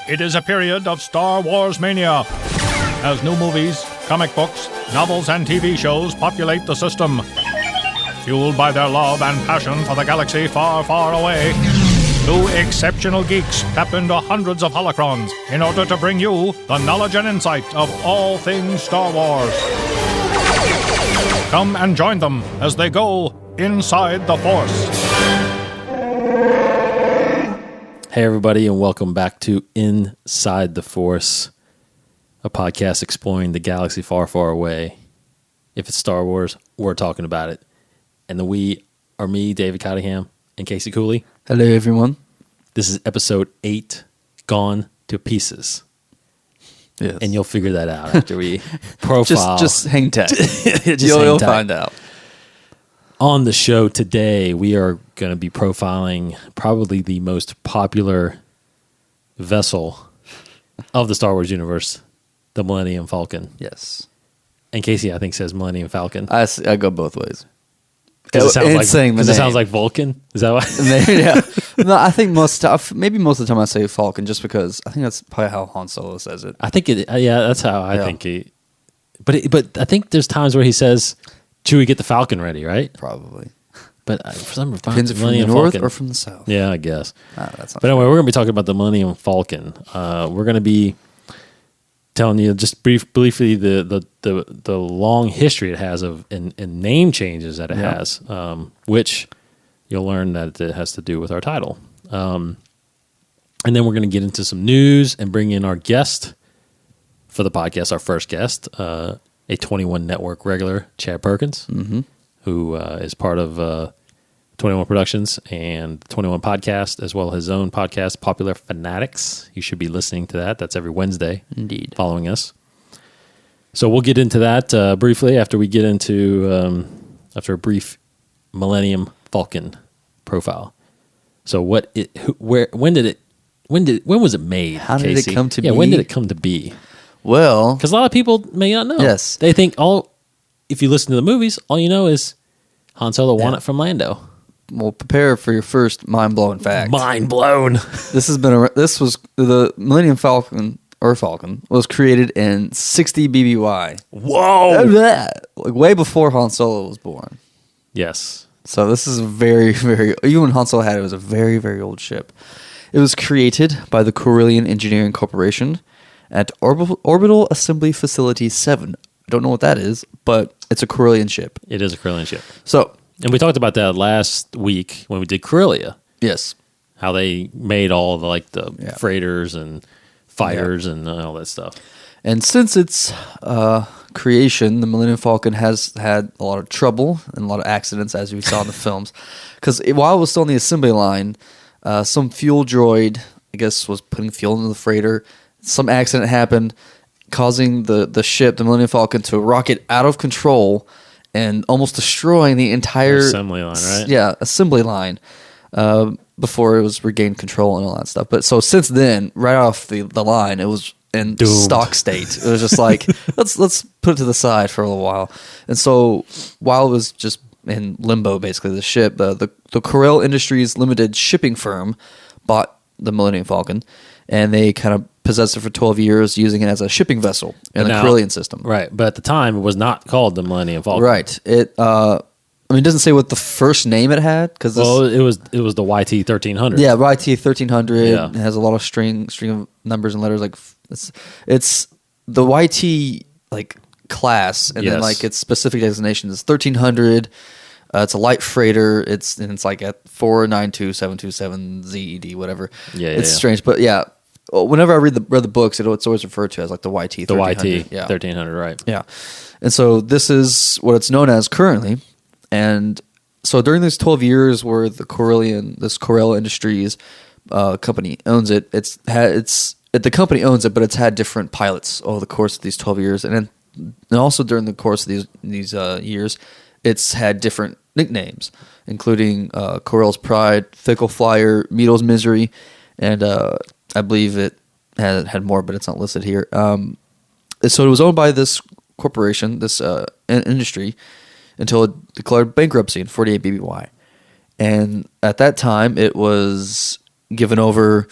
It is a period of Star Wars mania, as new movies, comic books, novels, and TV shows populate the system. Fueled by their love and passion for the galaxy far, far away, two exceptional geeks tap into hundreds of holocrons in order to bring you the knowledge and insight of all things Star Wars. Come and join them as they go inside the Force. Hey, everybody, and welcome back to Inside the Force, a podcast exploring the galaxy far, far away. If it's Star Wars, we're talking about it. And the we are me, David Cottingham, and Casey Cooley. Hello, everyone. This is episode 8, Gone to Pieces. Yes. And you'll figure that out after we profile. Just hang tight. You'll find out. On the show today, we are going to be profiling probably the most popular vessel of the Star Wars universe, the Millennium Falcon. Yes. And Casey, I think, says Millennium Falcon. I go both ways. Because it sounds like Vulcan? Is that why? Yeah. No, I think maybe most of the time I say Falcon just because I think that's probably how Han Solo says it. I think it. Yeah, that's how I think he. But I think there's times where he says, "Chewie, get the Falcon ready," right? Probably. But for some reason, depends if from the north or from the south. Yeah, I guess. That's not but anyway, we're going to be talking about the Millennium Falcon. We're going to be telling you just briefly the long history it has of and name changes that it has, which you'll learn that it has to do with our title. And then we're going to get into some news and bring in our guest for the podcast, our first guest, a 21 Network regular, Chad Perkins, who is part of 21 Productions and 21 Podcast, as well as his own podcast, Popular Fanatics. You should be listening to that. That's every Wednesday. Indeed. Following us. So we'll get into that briefly after we get into after a brief Millennium Falcon profile. So when was it made? How did Casey? it come to be? Yeah, when did it come to be? Well, because a lot of people may not know. Yes, they think if you listen to the movies, all you know is Han Solo won it from Lando. Well, prepare for your first mind-blowing fact. Mind blown. This was the Millennium Falcon was created in 60 BBY. Whoa! Like way before Han Solo was born. Yes. So this is very, very. Even when Han Solo had it, was a very, very old ship. It was created by the Corellian Engineering Corporation at Orbital Assembly Facility 7. I don't know what that is, but it's a Corellian ship. It is a Corellian ship. And we talked about that last week when we did Corellia. Yes. How they made all the freighters and fighters and all that stuff. And since its creation, the Millennium Falcon has had a lot of trouble and a lot of accidents, as we saw in the films. Because while it was still on the assembly line, some fuel droid, I guess, was putting fuel into the freighter. Some accident happened, causing the ship, the Millennium Falcon, to rocket out of control and almost destroying the entire assembly line, right? Yeah, assembly line before it was regained control and all that stuff. But so since then, right off the line, it was in doomed. Stock state. It was just like let's put it to the side for a little while. And so while it was just in limbo, basically, the ship, the Corel Industries Limited shipping firm bought the Millennium Falcon, and they kind of possessed it for 12 years, using it as a shipping vessel in the Corellian system. Right, but at the time, it was not called the Millennium Falcon. Right. It doesn't say what the first name it had. It was the YT 1300. Yeah, YT 1300. Yeah. It has a lot of string of numbers and letters. Like it's the YT like class, and then like its specific designation is 1300. It's a light freighter. It's like at 492727 ZED, whatever. It's strange, but yeah. Whenever I read the books, it's always referred to as like the YT 1300. The YT 1300, right? Yeah, and so this is what it's known as currently. And so during these 12 years, where this Corel Industries company owns it, the company owns it, but it's had different pilots over the course of these 12 years, and also during the course of these years, it's had different nicknames, including Corel's Pride, Fickle Flyer, Meadle's Misery, and I believe it had more, but it's not listed here. So it was owned by this corporation, this industry, until it declared bankruptcy in 48 BBY. And at that time, it was given over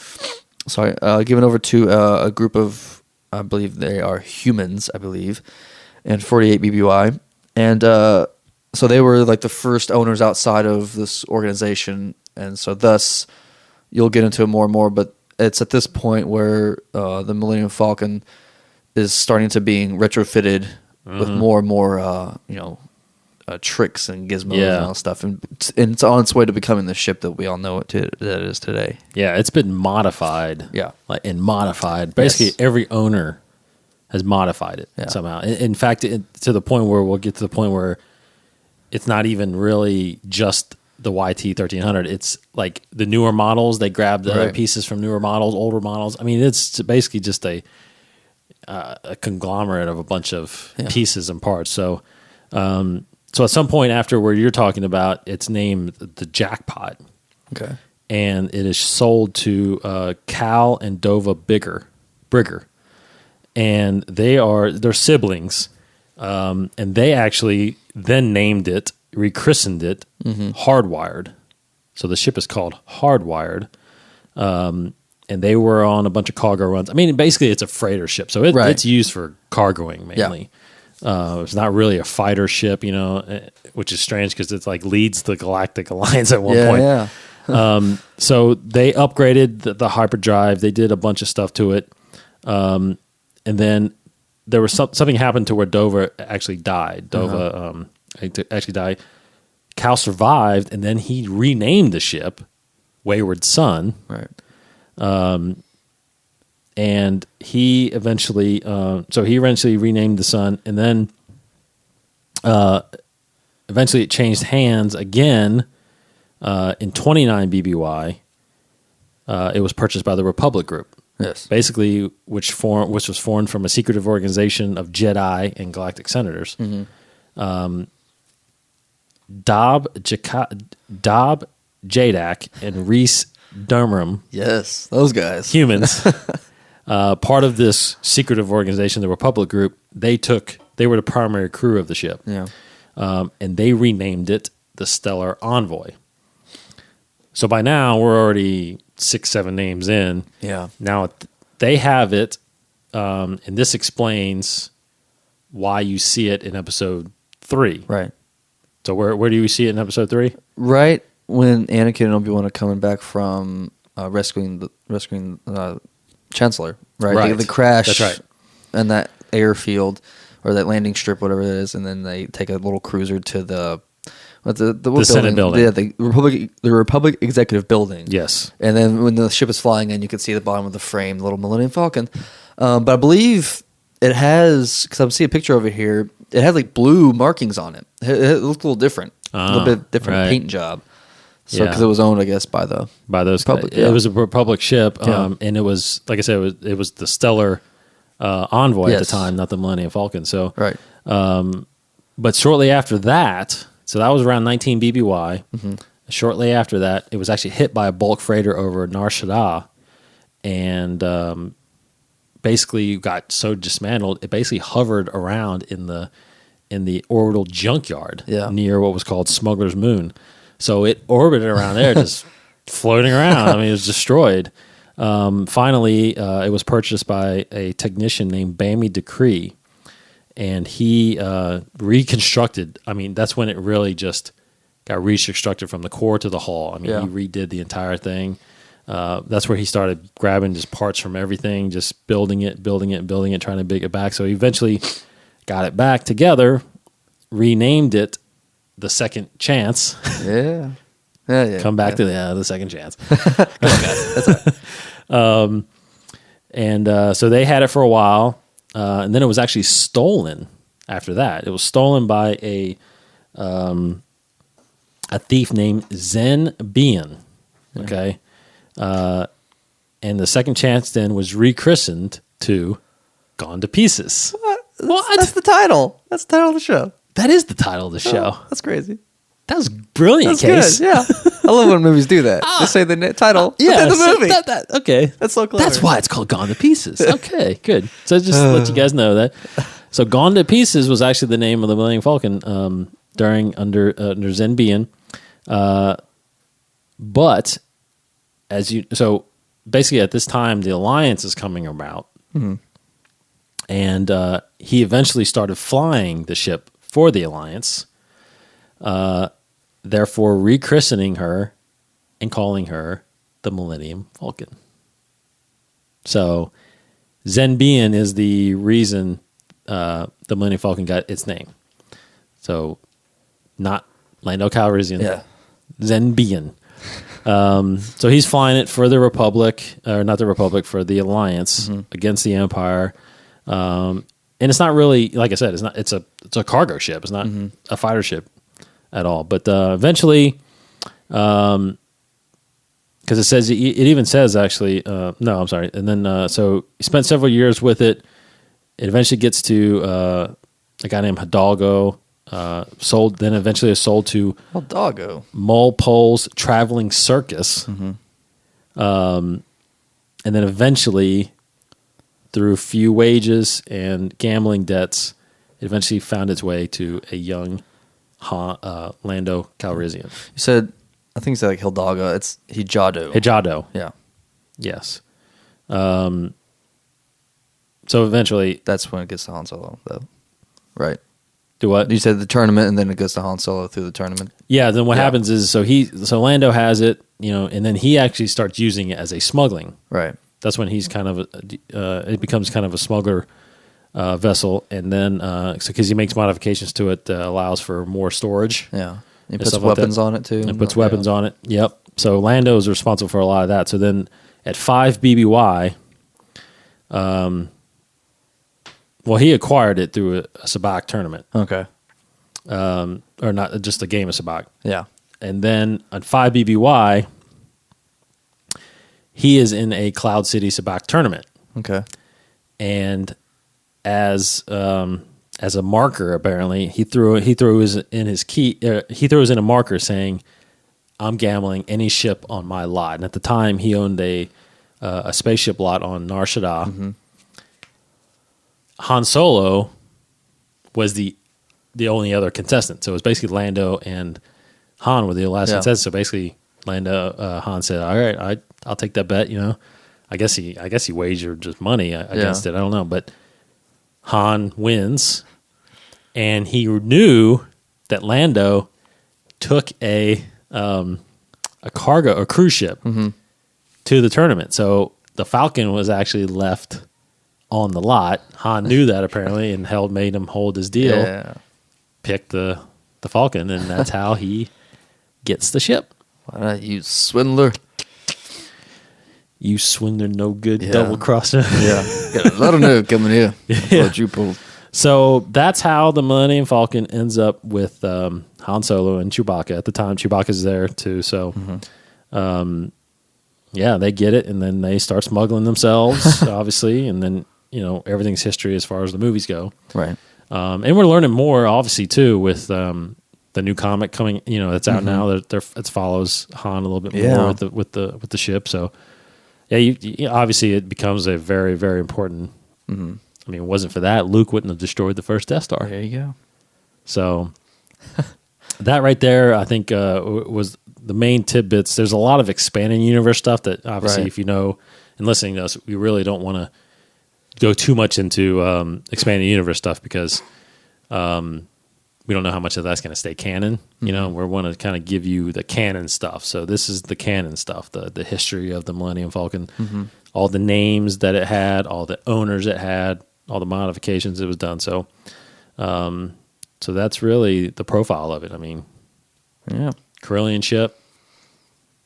given over to a group of, I believe they are humans, and 48 BBY. And so they were like the first owners outside of this organization. And so thus, you'll get into it more and more, but it's at this point where the Millennium Falcon is starting to being retrofitted with more and more, tricks and gizmos and all stuff, and it's on its way to becoming the ship that we all know that it is today. Yeah, it's been modified. Yeah, modified. Basically, every owner has modified it somehow. In fact, to the point where we'll get to the point where it's not even really just the YT 1300. It's like the newer models. They grab the other pieces from newer models, older models. I mean, it's basically just a conglomerate of a bunch of pieces and parts. So at some point after where you're talking about, it's named the Jackpot. Okay. And it is sold to Cal and Dova Brigger. And they're siblings. And they actually then named it, rechristened it, Hardwired. So the ship is called Hardwired. And they were on a bunch of cargo runs. I mean, basically it's a freighter ship. So it's used for cargoing mainly. Yeah. It's not really a fighter ship, which is strange because it's like leads the Galactic Alliance at one point. Yeah. So they upgraded the hyperdrive. They did a bunch of stuff to it. And then there was something happened to where Dover actually died. Dova actually died. Cal survived, and then he renamed the ship Wayward Son. Right. And he eventually renamed the Sun, and then eventually it changed hands again in 29 BBY. It was purchased by the Republic Group. Yes. Basically, which was formed from a secretive organization of Jedi and galactic senators. Dob Jadak and Reese Dermram. Yes, those guys. Humans. Part of this secretive organization, the Republic Group, they were the primary crew of the ship. Yeah. And they renamed it the Stellar Envoy. So by now, we're already 6-7 names in. Yeah. Now, they have it, and this explains why you see it in episode 3. Right. So where do you see it in episode 3? Right when Anakin and Obi-Wan are coming back from rescuing Chancellor, right? The crash. That's right. And that airfield or that landing strip, whatever it is, and then they take a little cruiser to the Senate building. Yeah, the Republic Executive Building. Yes. And then when the ship is flying in, you can see the bottom of the frame, the little Millennium Falcon. But I believe it has, because I see a picture over here, it had like blue markings on it. It looked a little different, a little bit different paint job. So because it was owned, I guess, by those Republic. It was a Republic ship, and it was, like I said, it was the Stellar Envoy at the time, not the Millennium Falcon. So right. But shortly after that, so that was around 19 BBY. Shortly after that, it was actually hit by a bulk freighter over Nar Shaddaa, and basically got so dismantled, it basically hovered around in the orbital junkyard near what was called Smuggler's Moon. So it orbited around there, just floating around. I mean, it was destroyed. Finally, it was purchased by a technician named Bammy Decree, and he reconstructed. I mean, that's when it really just got reconstructed from the core to the hull. I mean, he redid the entire thing. That's where he started grabbing just parts from everything, just building it, trying to bring it back. So he eventually got it back together, renamed it the Second Chance. Yeah. Come back to the Second Chance. Come on, guys. That's all right. And so they had it for a while, and then it was actually stolen after that. It was stolen by a thief named Zen Bian. Okay. And the Second Chance then was rechristened to Gone to Pieces. What? That's the title. That's the title of the show. That is the title of the show. Oh, that's crazy. That was brilliant, Case. Good, yeah. I love when movies do that. They say the title. Yeah, the movie. Okay. That's so clever. That's why it's called Gone to Pieces. Okay, good. So just let you guys know that. So Gone to Pieces was actually the name of the Millennium Falcon under Zen Bian. But basically at this time the Alliance is coming about, and he eventually started flying the ship for the Alliance, therefore rechristening her and calling her the Millennium Falcon. So Zenbian is the reason the Millennium Falcon got its name. So not Lando Calrissian, Zenbian. So he's flying it for the Republic, or not the Republic, for the Alliance against the Empire. And it's not really, like I said, it's a cargo ship. It's not a fighter ship at all. But eventually, because it says, it even says actually, no, I'm sorry. And then, so he spent several years with it. It eventually gets to a guy named Hidalgo. Sold, then eventually is sold to Mulpole's Traveling Circus. And then eventually, through few wages and gambling debts, it eventually found its way to a young Lando Calrissian. You said, I think you said like Hidalgo. It's Hijado. Hijado. Yeah. Yes. So eventually... That's when it gets to Han Solo, though. Right. Do what? You said the tournament, and then it goes to Han Solo through the tournament. Yeah, then what happens is, so Lando has it, and then he actually starts using it as a smuggling. Right. That's when he's kind of, it becomes kind of a smuggler vessel, and then, because he makes modifications to it, allows for more storage. Yeah. He puts weapons on it, too. And puts weapons on it, yep. So Lando is responsible for a lot of that. So then at 5 BBY, well, he acquired it through a sabacc tournament. Okay. Or not just a game of sabacc. Yeah. And then on 5 BBY, he is in a Cloud City sabacc tournament. Okay. And as a marker, apparently, he threw in a marker saying, "I'm gambling any ship on my lot." And at the time, he owned a spaceship lot on Nar Shaddaa. Han Solo was the only other contestant. So it was basically Lando and Han were the last contestants. So basically Han said, "All right, I'll take that bet." I guess he wagered just money against it. I don't know, but Han wins, and he knew that Lando took a cruise ship to the tournament. So the Falcon was actually left on the lot. Han knew that apparently, and made him hold his deal. Yeah. Picked the Falcon, and that's how he gets the ship. Why not, you swindler? You swindler, no good, double crosser. Yeah, got a lot of nerve coming here. Yeah. What you pulled. So that's how the Millennium Falcon ends up with Han Solo and Chewbacca. At the time, Chewbacca's there too. So, they get it, and then they start smuggling themselves, obviously, and then everything's history as far as the movies go. Right. And we're learning more, obviously, too, with the new comic coming. That's out now. It follows Han a little bit more with the ship. So, obviously, it becomes a very, very important. I mean, it wasn't for that, Luke wouldn't have destroyed the first Death Star. There you go. So that right there, I think, was the main tidbits. There's a lot of expanding universe stuff that obviously, if you know and listening to us, we really don't want to go too much into expanding universe stuff because we don't know how much of that's going to stay canon. We want to kind of give you the canon stuff. So this is the canon stuff, the history of the Millennium Falcon, all the names that it had, all the owners it had, all the modifications it was done. So, so that's really the profile of it. I mean, Corellian ship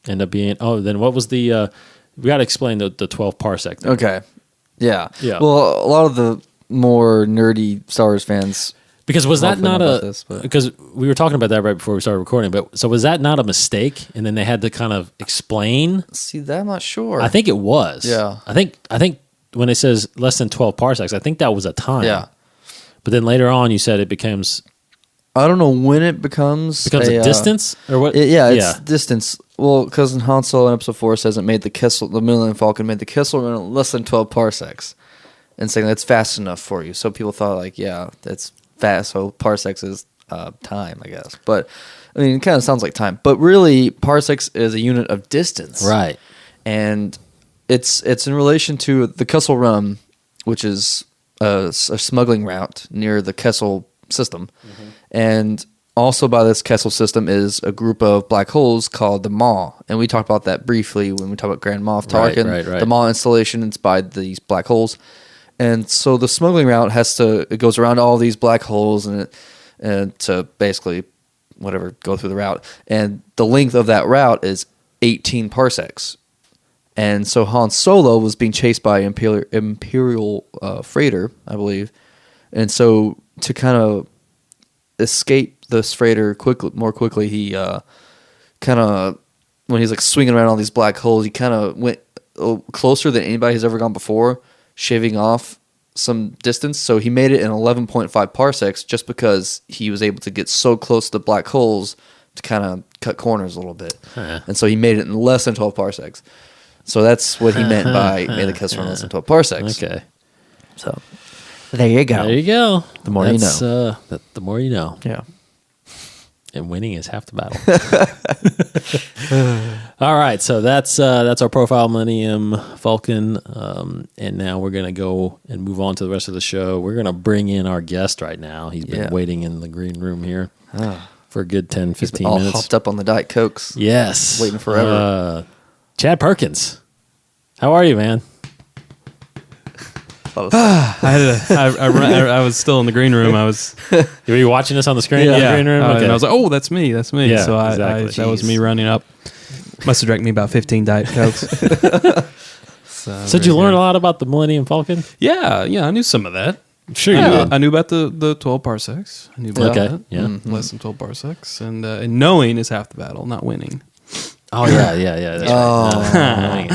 end up being. Oh, then what was the? We got to explain the 12 parsec thing. Okay. Yeah. Yeah. Well, a lot of the more nerdy Star Wars fans. Because was that not because we were talking about that right before we started recording, but so was that not a mistake? And then they had to kind of explain. See, that I'm not sure. I think it was. Yeah. I think when it says less than 12 parsecs, I think that was a time. Yeah. But then later on, you said it becomes. I don't know when it becomes a distance or what? It's distance. Well, because in Han Solo in Episode 4 says it made the Millennium Falcon made the Kessel in less than 12 parsecs, and saying that's fast enough for you. So people thought that's fast. So parsecs is time, I guess. But I mean, it kind of sounds like time. But really, parsecs is a unit of distance, right? And it's in relation to the Kessel Run, which is a smuggling route near the Kessel system, and also by this Kessel system is a group of black holes called the Maw, and we talked about that briefly when we talked about Grand Moff Tarkin. Right. The Maw installation is by these black holes, and so the smuggling route it goes around all these black holes and to basically go through the route, and the length of that route is 18 parsecs. And so Han Solo was being chased by Imperial freighter, I believe, and so to kind of escape this freighter more quickly, he kind of, when he's like swinging around all these black holes, he kind of went closer than anybody has ever gone before, shaving off some distance. So he made it in 11.5 parsecs just because he was able to get so close to the black holes to kind of cut corners a little bit. And so he made it in less than 12 parsecs. So that's what he meant by made the Kessel Run less than 12 parsecs. Okay. So there you go. There you go. The more you know. The more you know. Yeah. And winning is half the battle. All right, so that's our profile, Millennium Falcon, and now we're gonna go and move on to the rest of the show. We're gonna bring in our guest right now. He's been waiting in the green room here for a good 10, 15 all minutes. hopped up on the Diet Cokes. Yes, waiting forever. Chad Perkins, how are you, man? I was still in the green room. Were you watching us on the screen in the green room? And I was like, "Oh, that's me. That's me." Yeah, so exactly. that was me running up. Must have drank me about 15 Diet Cokes. So did you learn a lot about the Millennium Falcon? Yeah, I knew some of that. Sure, you did. I knew about the 12 parsecs. I knew about that. Yeah. Mm-hmm. Less than 12 parsecs, and knowing is half the battle, not winning. Oh yeah. That's right.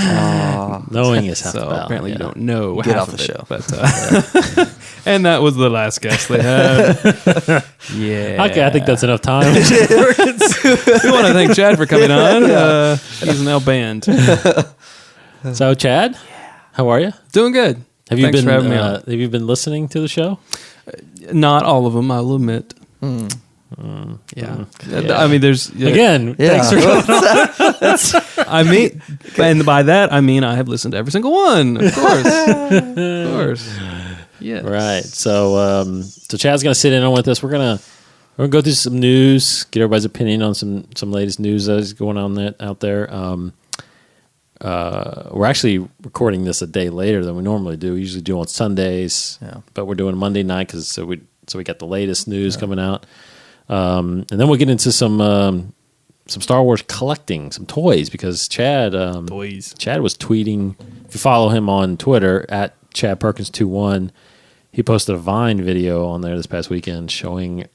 Knowing is half the battle. Apparently you don't know. Get half off of the it, show. But, and that was the last guest they had. Yeah. Okay, I think that's enough time. We want to thank Chad for coming on. He's now banned. So Chad, how are you? Doing good. Thanks for having me on. Have you been listening to the show? Not all of them, I'll admit. Yeah. I mean, there's again. Yeah. Thanks for coming on. I mean, and by that I mean I have listened to every single one. Of course. Yeah. Right. So, Chad's gonna sit in on with us. We're gonna go through some news, get everybody's opinion on some latest news that's going on out there. We're actually recording this a day later than we normally do. We usually do on Sundays, but we're doing Monday night so we got the latest news coming out. And then we'll get into some Star Wars collecting, some toys, because Chad was tweeting. If you follow him on Twitter at Chad Perkins 21, he posted a Vine video on there this past weekend showing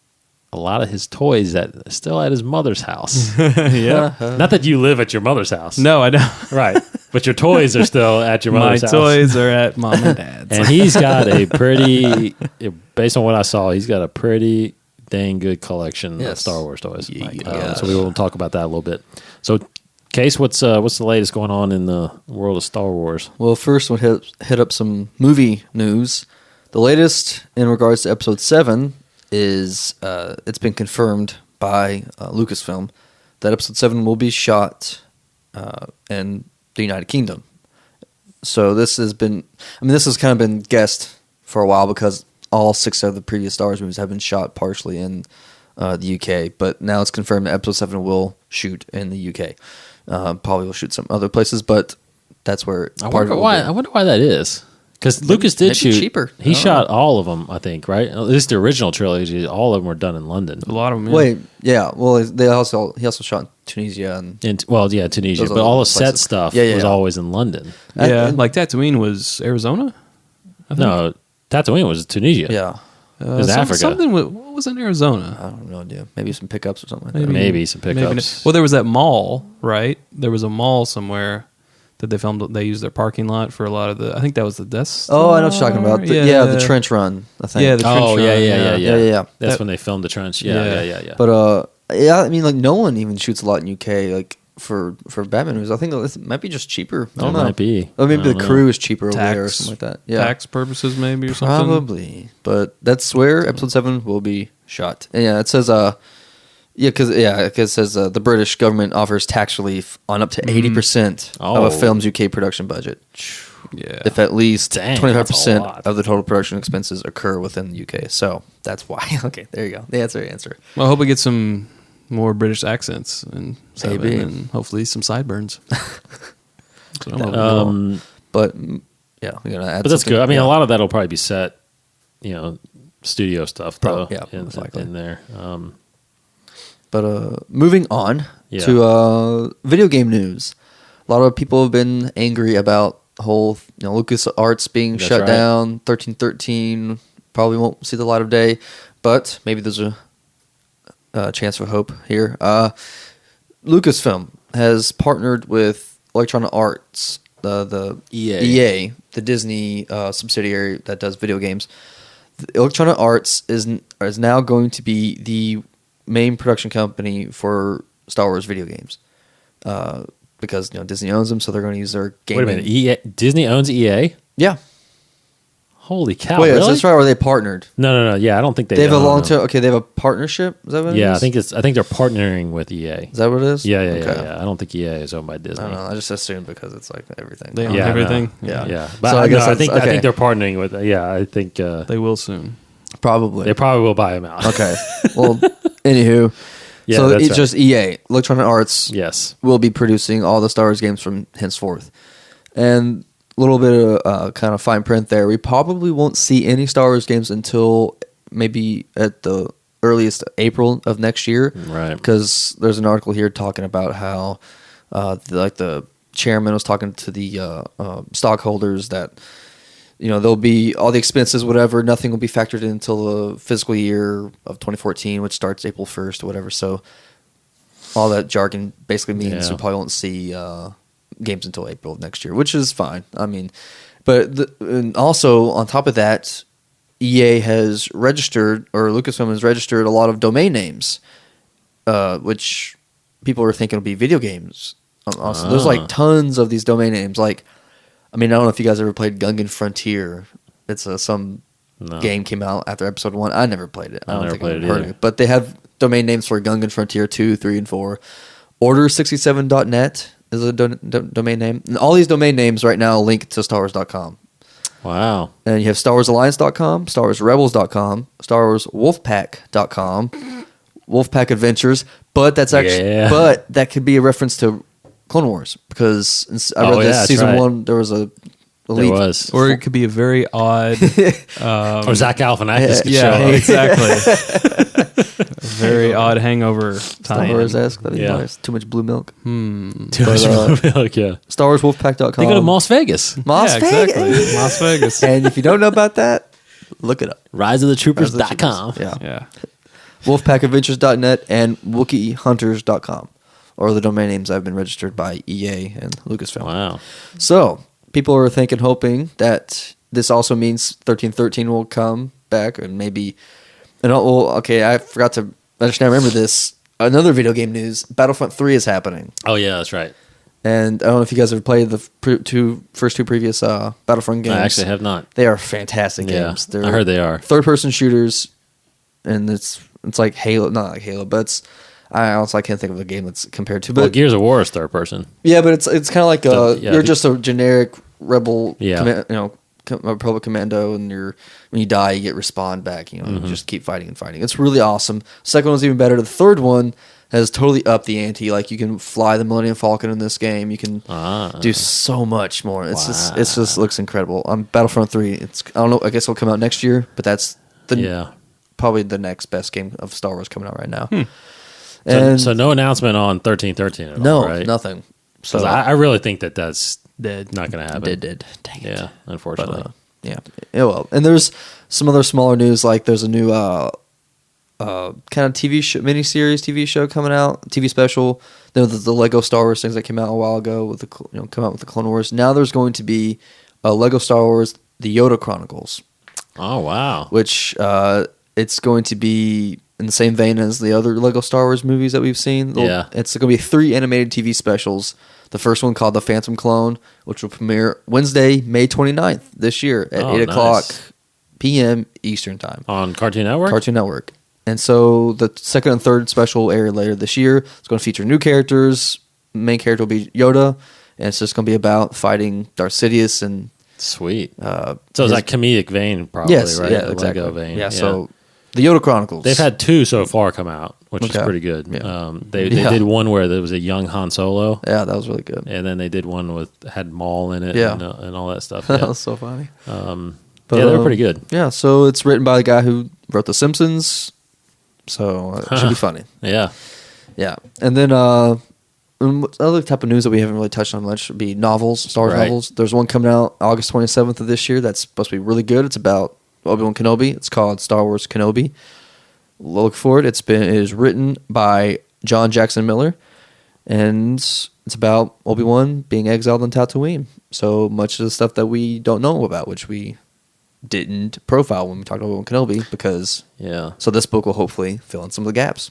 a lot of his toys that are still at his mother's house. Yeah. Not that you live at your mother's house. No, I don't. Right. But your toys are still at your mother's house. My toys are at mom and dad's. And he's got a pretty, based on what I saw, he's got a pretty dang good collection of Star Wars toys. So we will talk about that a little bit. So, Case, what's the latest going on in the world of Star Wars? Well, first we'll hit up some movie news. The latest in regards to Episode 7 is it's been confirmed by Lucasfilm that Episode 7 will be shot in the United Kingdom. So this has kind of been guessed for a while because all 6 of the previous Star Wars movies have been shot partially in the UK, but now it's confirmed that Episode 7 will shoot in the UK. Probably will shoot some other places, but that's where I wonder why that is. Because Lucas did shoot. Cheaper. He shot all of them, I think, right? At least the original trilogy, all of them were done in London. A lot of them. Yeah. Wait, yeah. Well, he also shot in Tunisia Tunisia, but all the set stuff was always in London. Yeah, like Tatooine was Arizona. No, Tatooine was Tunisia. Yeah, it was Africa. Something what was in Arizona? I don't know, idea. Maybe some pickups or something like that. Maybe some pickups. Well, there was that mall, right? There was a mall somewhere that they filmed. They used their parking lot for a lot of the. I think that was the Death Star. Oh, I know what you're talking about. The trench run. I think. Yeah, the trench run. Yeah. That's when they filmed the trench. Yeah. But I mean, like no one even shoots a lot in UK. Like for Batman movies, I think it might be just cheaper. I don't know. Might be. Or maybe the crew is cheaper over there or something like that. Yeah, tax purposes maybe or something. Probably, but that's where Episode 7 will be shot. And yeah, it says because it says the British government offers tax relief on up to 80% of Oh. a film's UK production budget. Yeah. If at least Dang, 25% that's a lot. of the total production expenses occur within the UK. So that's why. Okay, there you go. That's the answer. Well, I hope we get some more British accents and Maybe. and hopefully some sideburns. So I'm hoping. But yeah, we're gonna add. But that's something. good. I mean, Yeah. a lot of that'll probably be set, studio stuff though. Yeah, most likely. in there. But moving on Yeah. to video game news. A lot of people have been angry about the whole LucasArts being That's shut right. down. 1313 probably won't see the light of day, but maybe there's a chance for hope here. Lucasfilm has partnered with Electronic Arts, the EA, the Disney subsidiary that does video games. Electronic Arts is now going to be the main production company for Star Wars video games, because Disney owns them, so they're going to use their gaming. Wait a minute, EA, Disney owns EA? Yeah. Holy cow! Wait, really? that's right. Or they partnered? No. Yeah, I don't think They have a own long them. term. Okay, they have a partnership. Is that what it Yeah, is? I think they're partnering with EA. Is that what it is? Yeah. Okay. I don't think EA is owned by I Disney. don't know. I just assumed because it's like everything. They own Yeah, everything. no. Yeah. Yeah, but So I I guess I that's- think I okay. think they're partnering with. Yeah, I think They will soon. Probably. they probably will buy them out. Okay. Well, anywho. Yeah, so that's it's right. just EA. Electronic Arts Yes. will be producing all the Star Wars games from henceforth. And a little bit of kind of fine print there. We probably won't see any Star Wars games until maybe at the earliest April of next year. Right. Because there's an article here talking about how the chairman was talking to the stockholders that there'll be all the expenses, whatever. Nothing will be factored in until the fiscal year of 2014, which starts April 1st or whatever. So all that jargon basically means Yeah. we probably won't see games until April of next year, which is fine. I mean, but and also on top of that, EA has registered, or Lucasfilm has registered a lot of domain names, which people are thinking will be video games. Also, there's like tons of these domain names. Like, I mean, I don't know if you guys ever played Gungan Frontier. It's some No. game came out after episode 1. I never played it. I don't never think played I've it heard either. of it. But they have domain names for Gungan Frontier 2, 3, and 4. Order67.net is a domain name. And all these domain names right now link to StarWars.com. Wow. And you have StarWarsAlliance.com, StarWarsRebels.com, StarWarsWolfpack.com, Wolfpack Adventures. But that's actually, Yeah. but that could be a reference to Clone Wars, because I read Oh, yeah, this that's season right. 1. There was a There leak. was. Or it could be a very odd. Or Zach Galifianakis could show Yeah, up. exactly. A very odd hangover Star tie. Wars-esque. That'd be Yeah. nice. Too much blue milk. Too much milk, yeah. StarWarsWolfpack.com. They go to Las Vegas. Las Yeah, Vegas. exactly. Las Vegas. And if you don't know about that, look it up. RiseOfTheTroopers.com. Yeah. Yeah. Wolfpackadventures.net and WookieHunters.com are the domain names that have been registered by EA and Lucasfilm. Wow. So people are thinking, hoping that this also means 1313 will come back, and maybe. And okay, I forgot to. I just now remember this. Another video game news: Battlefront 3 is happening, Oh, yeah, that's right. and I don't know if you guys have played the first two previous Battlefront games. I actually have not. They are fantastic Yeah, games. They're I heard they are. third-person shooters, and it's like Halo, not like Halo, but it's. I honestly can't think of a game that's compared to. But Well, Gears of War is third person. yeah, but it's kind of like Yeah, you're just a generic rebel, Yeah. Republic commando, and when you die, you get respawn back. You just keep fighting and fighting. It's really awesome. Second one's even better. The third one has totally upped the ante. Like, you can fly the Millennium Falcon in this game. You can do so much more. It's just looks incredible. Battlefront 3. I don't know. I guess it'll come out next year, but that's probably the next best game of Star Wars coming out right now. And So no announcement on 1313 at no, all, right? nothing. So 'Cause I really think that's Dead. not going to happen. did. Dang it. Yeah, unfortunately. Yeah. Well, and there's some other smaller news, like there's a new kind of TV show, miniseries TV show coming out, TV special. There was the Lego Star Wars things that came out a while ago with come out with the Clone Wars. Now there's going to be a Lego Star Wars: The Yoda Chronicles, Oh, wow. which it's going to be in the same vein as the other Lego Star Wars movies that we've seen. Yeah. It's going to be 3 animated TV specials. The first one called The Phantom Clone, which will premiere Wednesday, May 29th this year at 8 o'clock nice. p.m. Eastern Time. On Cartoon Network? Cartoon Network. And so the second and third special will air later this year. It's going to feature new characters. Main character will be Yoda, and it's just going to be about fighting Darth Sidious and Sweet. So it's like comedic vein, probably, yes, right? yeah, The exactly. Lego vein. Yeah, so the Yoda Chronicles. They've had 2 so far come out, which is Okay. pretty good. Yeah. They did one where there was a young Han Solo, Yeah, that was really good. and then they did one with had Maul in it, Yeah. and all that stuff. That Yeah, was so funny. yeah, they're pretty good. Yeah, so it's written by the guy who wrote The Simpsons, so it should be funny. Yeah, Yeah, and then other type of news that we haven't really touched on much would be novels, Star Wars Right. novels. There's one coming out August 27th of this year that's supposed to be really good. It's about Obi-Wan Kenobi. It's called Star Wars Kenobi. Look for it. It is written by John Jackson Miller, and it's about Obi-Wan being exiled on Tatooine. So much of the stuff that we don't know about, which we didn't profile when we talked about Obi-Wan Kenobi, because yeah. so this book will hopefully fill in some of the gaps.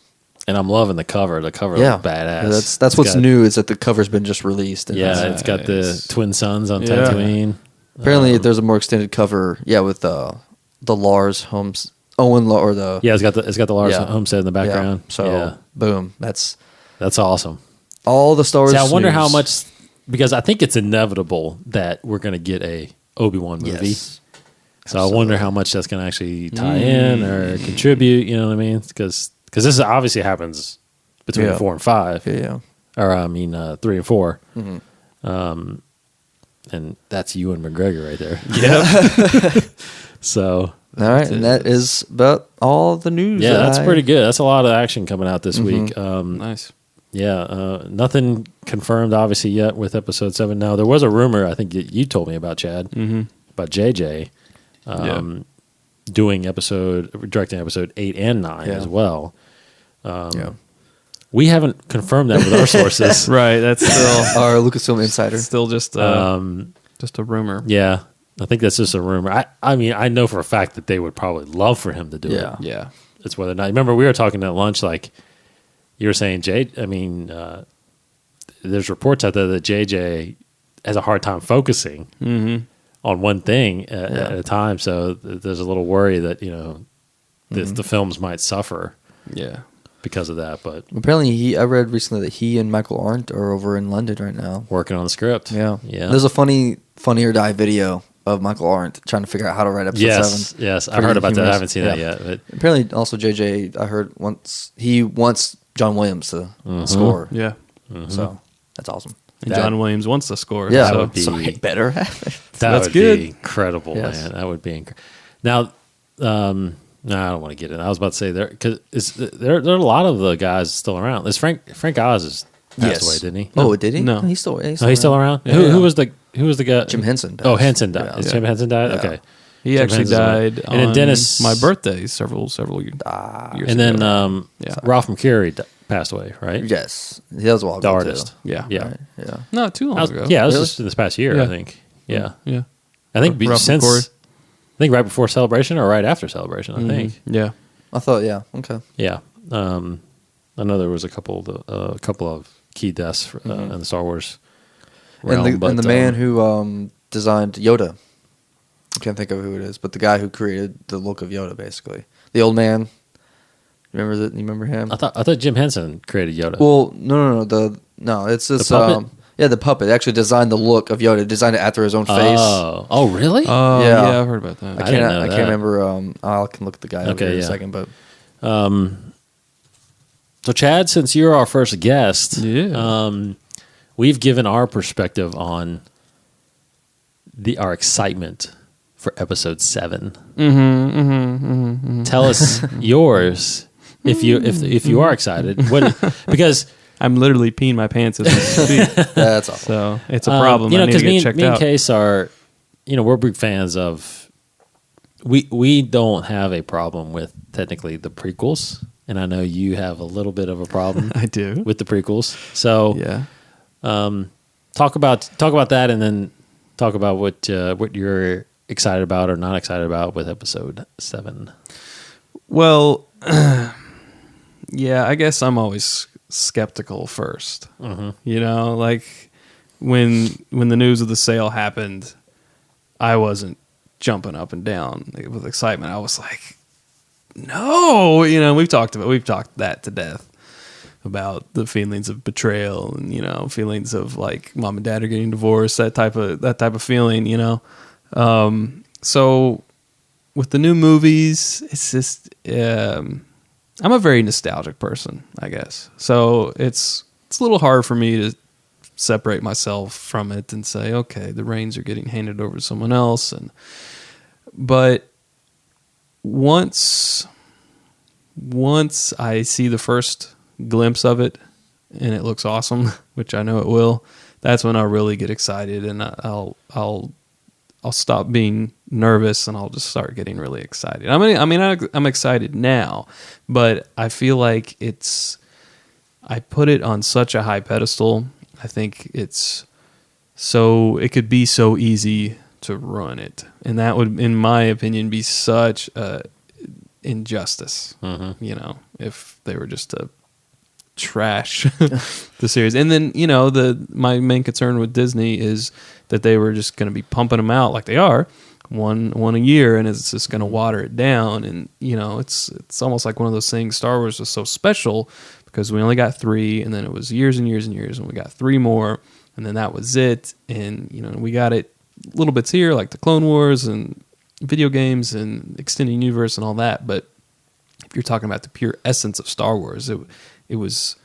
And I'm loving the cover. The cover Yeah, looks badass. Yeah, that's It's what's got- new is that the cover's been just released. And Yeah, it's got the Nice. twin suns on Yeah. Tatooine. apparently there's a more extended cover. Yeah, with the Lars Holmes or the Yeah, it's got the Lars Yeah. Homestead in the background. Yeah. So yeah, boom, that's that's awesome. all the Star Wars. See, I wonder how news. much, because I think it's inevitable that we're going to get a Obi-Wan movie. Yes. So I wonder how much that's going to actually tie in or contribute. You know what I mean? Because this obviously happens between Yeah. 4 and 5, Yeah. or I mean 3 and 4. Mm-hmm. And that's Ewan McGregor right there. Yep. So All right, and that is about all the news. yeah, that that's I- pretty good. That's a lot of action coming out this week. Nice. Yeah, nothing confirmed obviously yet with episode 7. Now there was a rumor I think you told me about, Chad, about JJ directing episode 8 and 9 Yeah. as well. Yeah. We haven't confirmed that with our sources. Right. That's still Our Lucasfilm insider. still just a rumor. Yeah, I think that's just a rumor. I mean, I know for a fact that they would probably love for him to do Yeah. it. Yeah. It's whether or not. Remember, we were talking at lunch, like you were saying, there's reports out there that JJ has a hard time focusing on one thing at a time. So there's a little worry that the films might suffer Yeah. because of that. But Apparently, I read recently that he and Michael Arndt are over in London right now. working on the script, Yeah. yeah. There's a funnier die video of Michael Arndt trying to figure out how to write episode 7. Yes, I've Pretty heard about that. I humorous. haven't seen that Yeah. yet. But Apparently, also JJ, I heard he wants John Williams to score. Yeah. So that's awesome. And John Williams wants to score. Yeah, That would be- so he better have it. that that's would good. be incredible, Yes. man. That would be now. No, I don't want to get it. I was about to say there are a lot of the guys still around. Is Frank Oz has passed away, didn't he? Oh, did he? No. He's still. Oh, he's still around. Yeah. Who was the guy? Jim Henson Oh, passed. Henson died. Yeah. Is Jim Henson died? Yeah. Okay. He Jim actually Henson's away. died And then on Dennis- my birthday several years And then ago. Yeah. Ralph McCurry passed away, right? Yes, he was a while The ago, artist. too. Yeah. Yeah. Right, yeah. Not too long That was- ago. yeah, it was Really? just in this past year, I Yeah. think. Yeah. Yeah. I think Ralph since McCoy. I think right before Celebration or right after Celebration, I think. Yeah. I thought, yeah, okay. Yeah. I know there was a couple of key deaths in the Star Wars realm, And the man who designed Yoda, I can't think of who it is, but the guy who created the look of Yoda, basically, the old man. Remember that? You remember him? I thought Jim Henson created Yoda. Well, no. It's this. The puppet? The puppet actually designed the look of Yoda. Designed it after his own face. Oh, really? Oh, Yeah. yeah. I've heard about that. I didn't know I that. can't remember. I can look at the guy over Okay, here in a yeah. second, but So, Chad, since you're our first guest, Yeah. we've given our perspective on our excitement for episode 7. Tell us yours if you are excited. Because I'm literally peeing my pants as we speak. that's awesome. So it's a problem. I need to because get checked me and out. Case are, we're big fans of. We don't have a problem with technically the prequels, and I know you have a little bit of a problem I do. with the prequels. So Yeah. talk about that, and then talk about what you're excited about or not excited about with episode 7. Well, yeah, I guess I'm always skeptical first. Like when the news of the sale happened, I wasn't jumping up and down with excitement. I was like, no, we've talked that to death about the feelings of betrayal and feelings of like mom and dad are getting divorced, that type of feeling. So with the new movies, it's just I'm a very nostalgic person, I guess. So it's a little hard for me to separate myself from it and say, okay, the reins are getting handed over to someone else. But once I see the first glimpse of it and it looks awesome, which I know it will, that's when I'll really get excited, and I'll stop being nervous and I'll just start getting really excited. I'm excited now, but I feel like I put it on such a high pedestal. I think it could be so easy to ruin it, and that would, in my opinion, be such a injustice. If they were just to trash the series. And then my main concern with Disney is that they were just going to be pumping them out like they are, one a year, and it's just going to water it down. And it's almost like one of those things. Star Wars was so special because we only got 3, and then it was years and years and years, and we got 3 more, and then that was it. And we got it little bits here, like the Clone Wars and video games and extended universe and all that. But if you're talking about the pure essence of Star Wars, it was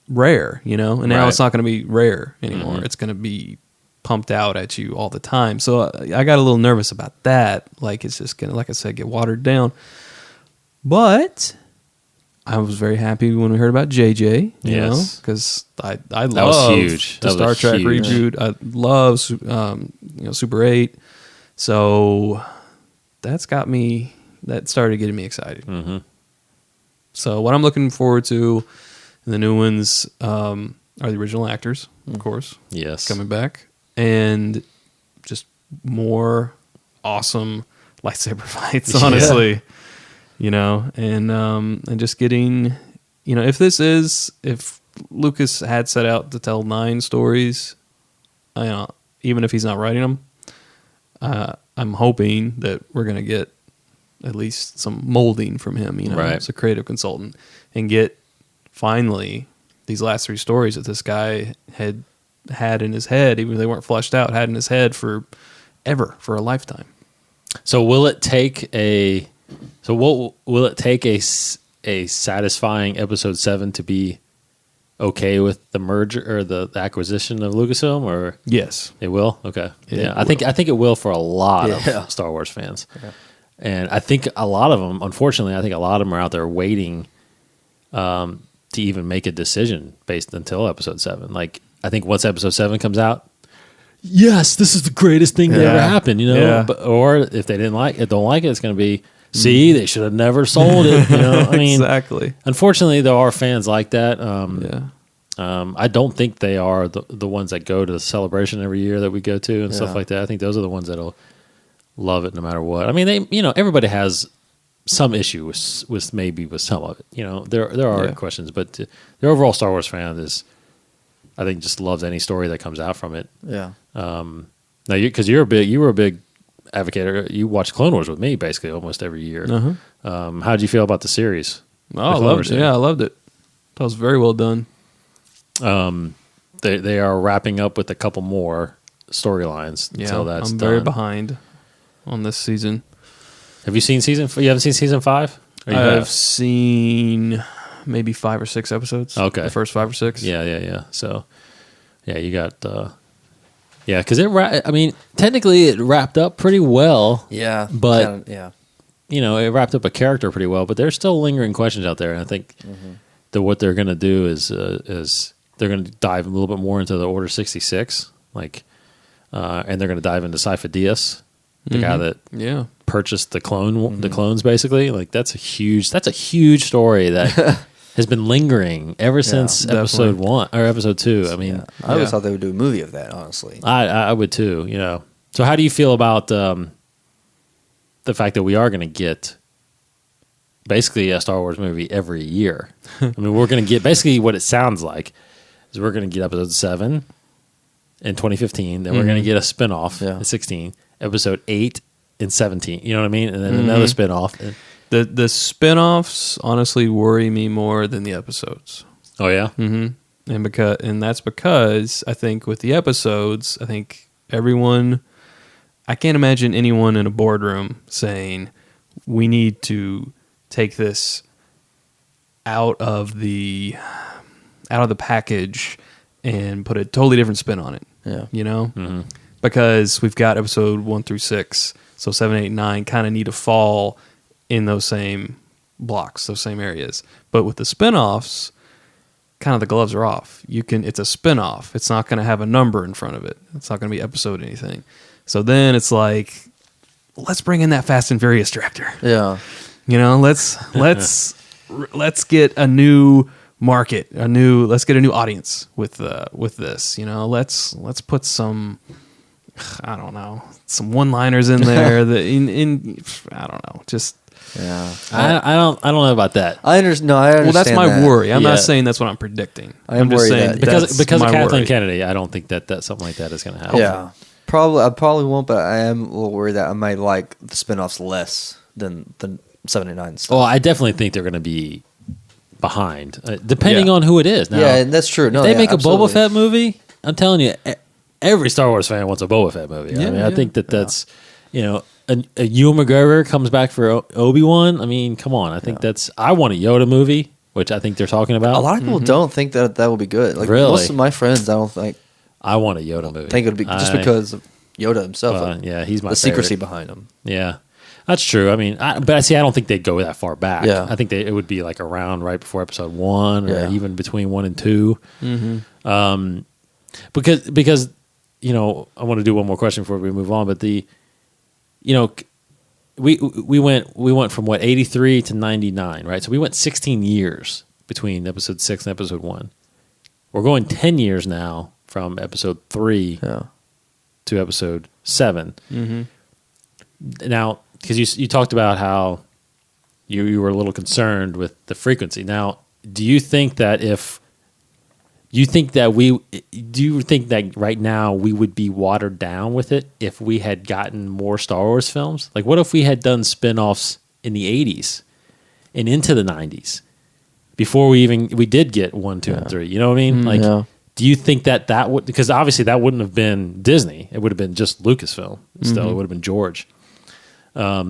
rare, and now it's not going to be rare anymore. It's going to be pumped out at you all the time. So I got a little nervous about that. Like it's just going to, like I said, get watered down. But I was very happy when we heard about JJ, because I love huge. The Star Trek reboot. I love Super 8. So that started getting me excited. Mm-hmm. So what I'm looking forward to in the new ones are the original actors, of course. Yes. Coming back. And just more awesome lightsaber fights, honestly. And just getting, if Lucas had set out to tell 9 stories, even if he's not writing them, I'm hoping that we're going to get at least some molding from him, as a creative consultant, and get finally these last 3 stories that this guy had in his head, even if they weren't fleshed out, had in his head for a lifetime. So will it take a satisfying episode 7 to be okay with the merger or the acquisition of Lucasfilm, or yes, it will? Okay. I think it will for a lot of Star Wars fans. Yeah. And I think a lot of them, unfortunately, are out there waiting to even make a decision based until episode 7. Like, I think once episode 7 comes out, yes, this is the greatest thing that ever happened, Yeah. But, or if they don't like it, it's going to be, see, they should have never sold it. I mean, exactly. Unfortunately, there are fans like that. I don't think they are the ones that go to the celebration every year that we go to and stuff like that. I think those are the ones that'll love it no matter what. I mean, everybody has some issue with some of it. There are questions, but the overall Star Wars fan is, I think, just loves any story that comes out from it. Yeah. Now, because you were a big advocate. You watched Clone Wars with me basically almost every year. Uh-huh. How did you feel about the series? I loved it. Yeah, I loved it. That was very well done. They are wrapping up with a couple more storylines until that's I'm done. very behind on this season. Have you seen you haven't seen season 5? I've seen maybe 5 or 6 episodes. Okay. The first 5 or 6. Yeah. So, you got, because technically it wrapped up pretty well. Yeah. But, it wrapped up a character pretty well, but there's still lingering questions out there. And I think that what they're going to do is they're going to dive a little bit more into the Order 66, and they're going to dive into Sifo Dyas, the guy that purchased the clones, basically. Like, that's a huge story that has been lingering ever since episode 1 or episode 2. I mean, I always thought they would do a movie of that, honestly. I would too, So how do you feel about the fact that we are going to get basically a Star Wars movie every year? I mean, we're going to get basically what it sounds like is we're going to get episode 7 in 2015, then we're going to get a spinoff in 16, episode 8 in 17. You know what I mean? And then another spinoff. The spinoffs honestly worry me more than the episodes. Oh yeah. And that's because I think with the episodes, I think everyone, I can't imagine anyone in a boardroom saying we need to take this out of the package and put a totally different spin on it. Yeah. You know? Because we've got episode 1 through 6, so 7, 8, 9 kind of need to fall in those same blocks, those same areas. But with the spinoffs, kind of the gloves are off. It's a spinoff. It's not going to have a number in front of it. It's not going to be episode anything. So then it's like, let's bring in that Fast and Furious director. Yeah. You know, let's get a new market, let's get a new audience with this. You know, let's put some, I don't know, some one-liners in there that in I don't know, just. Yeah, I don't know about that. I understand. No, I understand. Well, that's my that. worry. I'm Yeah. not saying that's what I'm predicting. I'm just worried saying that- because of my Kathleen worry. Kennedy, I don't think that something like that is going to happen. Yeah, I probably won't, but I am a little worried that I might like the spinoffs less than the 79 stuff. Well, I definitely think they're going to be behind, depending Yeah. on who it is. Now, yeah, and that's true. No, if they yeah, make absolutely. a Boba Fett movie, I'm telling you, every Star Wars fan wants a Boba Fett movie. I Yeah, mean, I yeah. think that's, you know, a Ewan McGregor comes back for Obi-Wan. I mean, come on. I think I want a Yoda movie, which I think they're talking about. A lot of people don't think that will be good. Like Really? most of my friends, I don't think I want a Yoda movie. it would be just because of Yoda himself. like, yeah, he's my the secrecy favorite. behind him. Yeah, that's true. I mean, but I don't think they'd go that far back. Yeah. I think it would be like around right before episode 1 or Yeah. even between 1 and 2. Because you know, I want to do one more question before we move on. But you know, we went from what 83 to 99, right? So we went 16 years between episode 6 and episode 1. We're going 10 years now from episode 3 Yeah. to episode 7. Now, because you talked about how you were a little concerned with the frequency. Now, do you think that right now we would be watered down with it if we had gotten more Star Wars films? Like, what if we had done spin-offs in the 80s and into the 90s before we did get 1, 2, and 3? You know what I mean? Like, yeah. do you think that would, because obviously that wouldn't have been Disney. It would have been just Lucasfilm. Still, it would have been George. I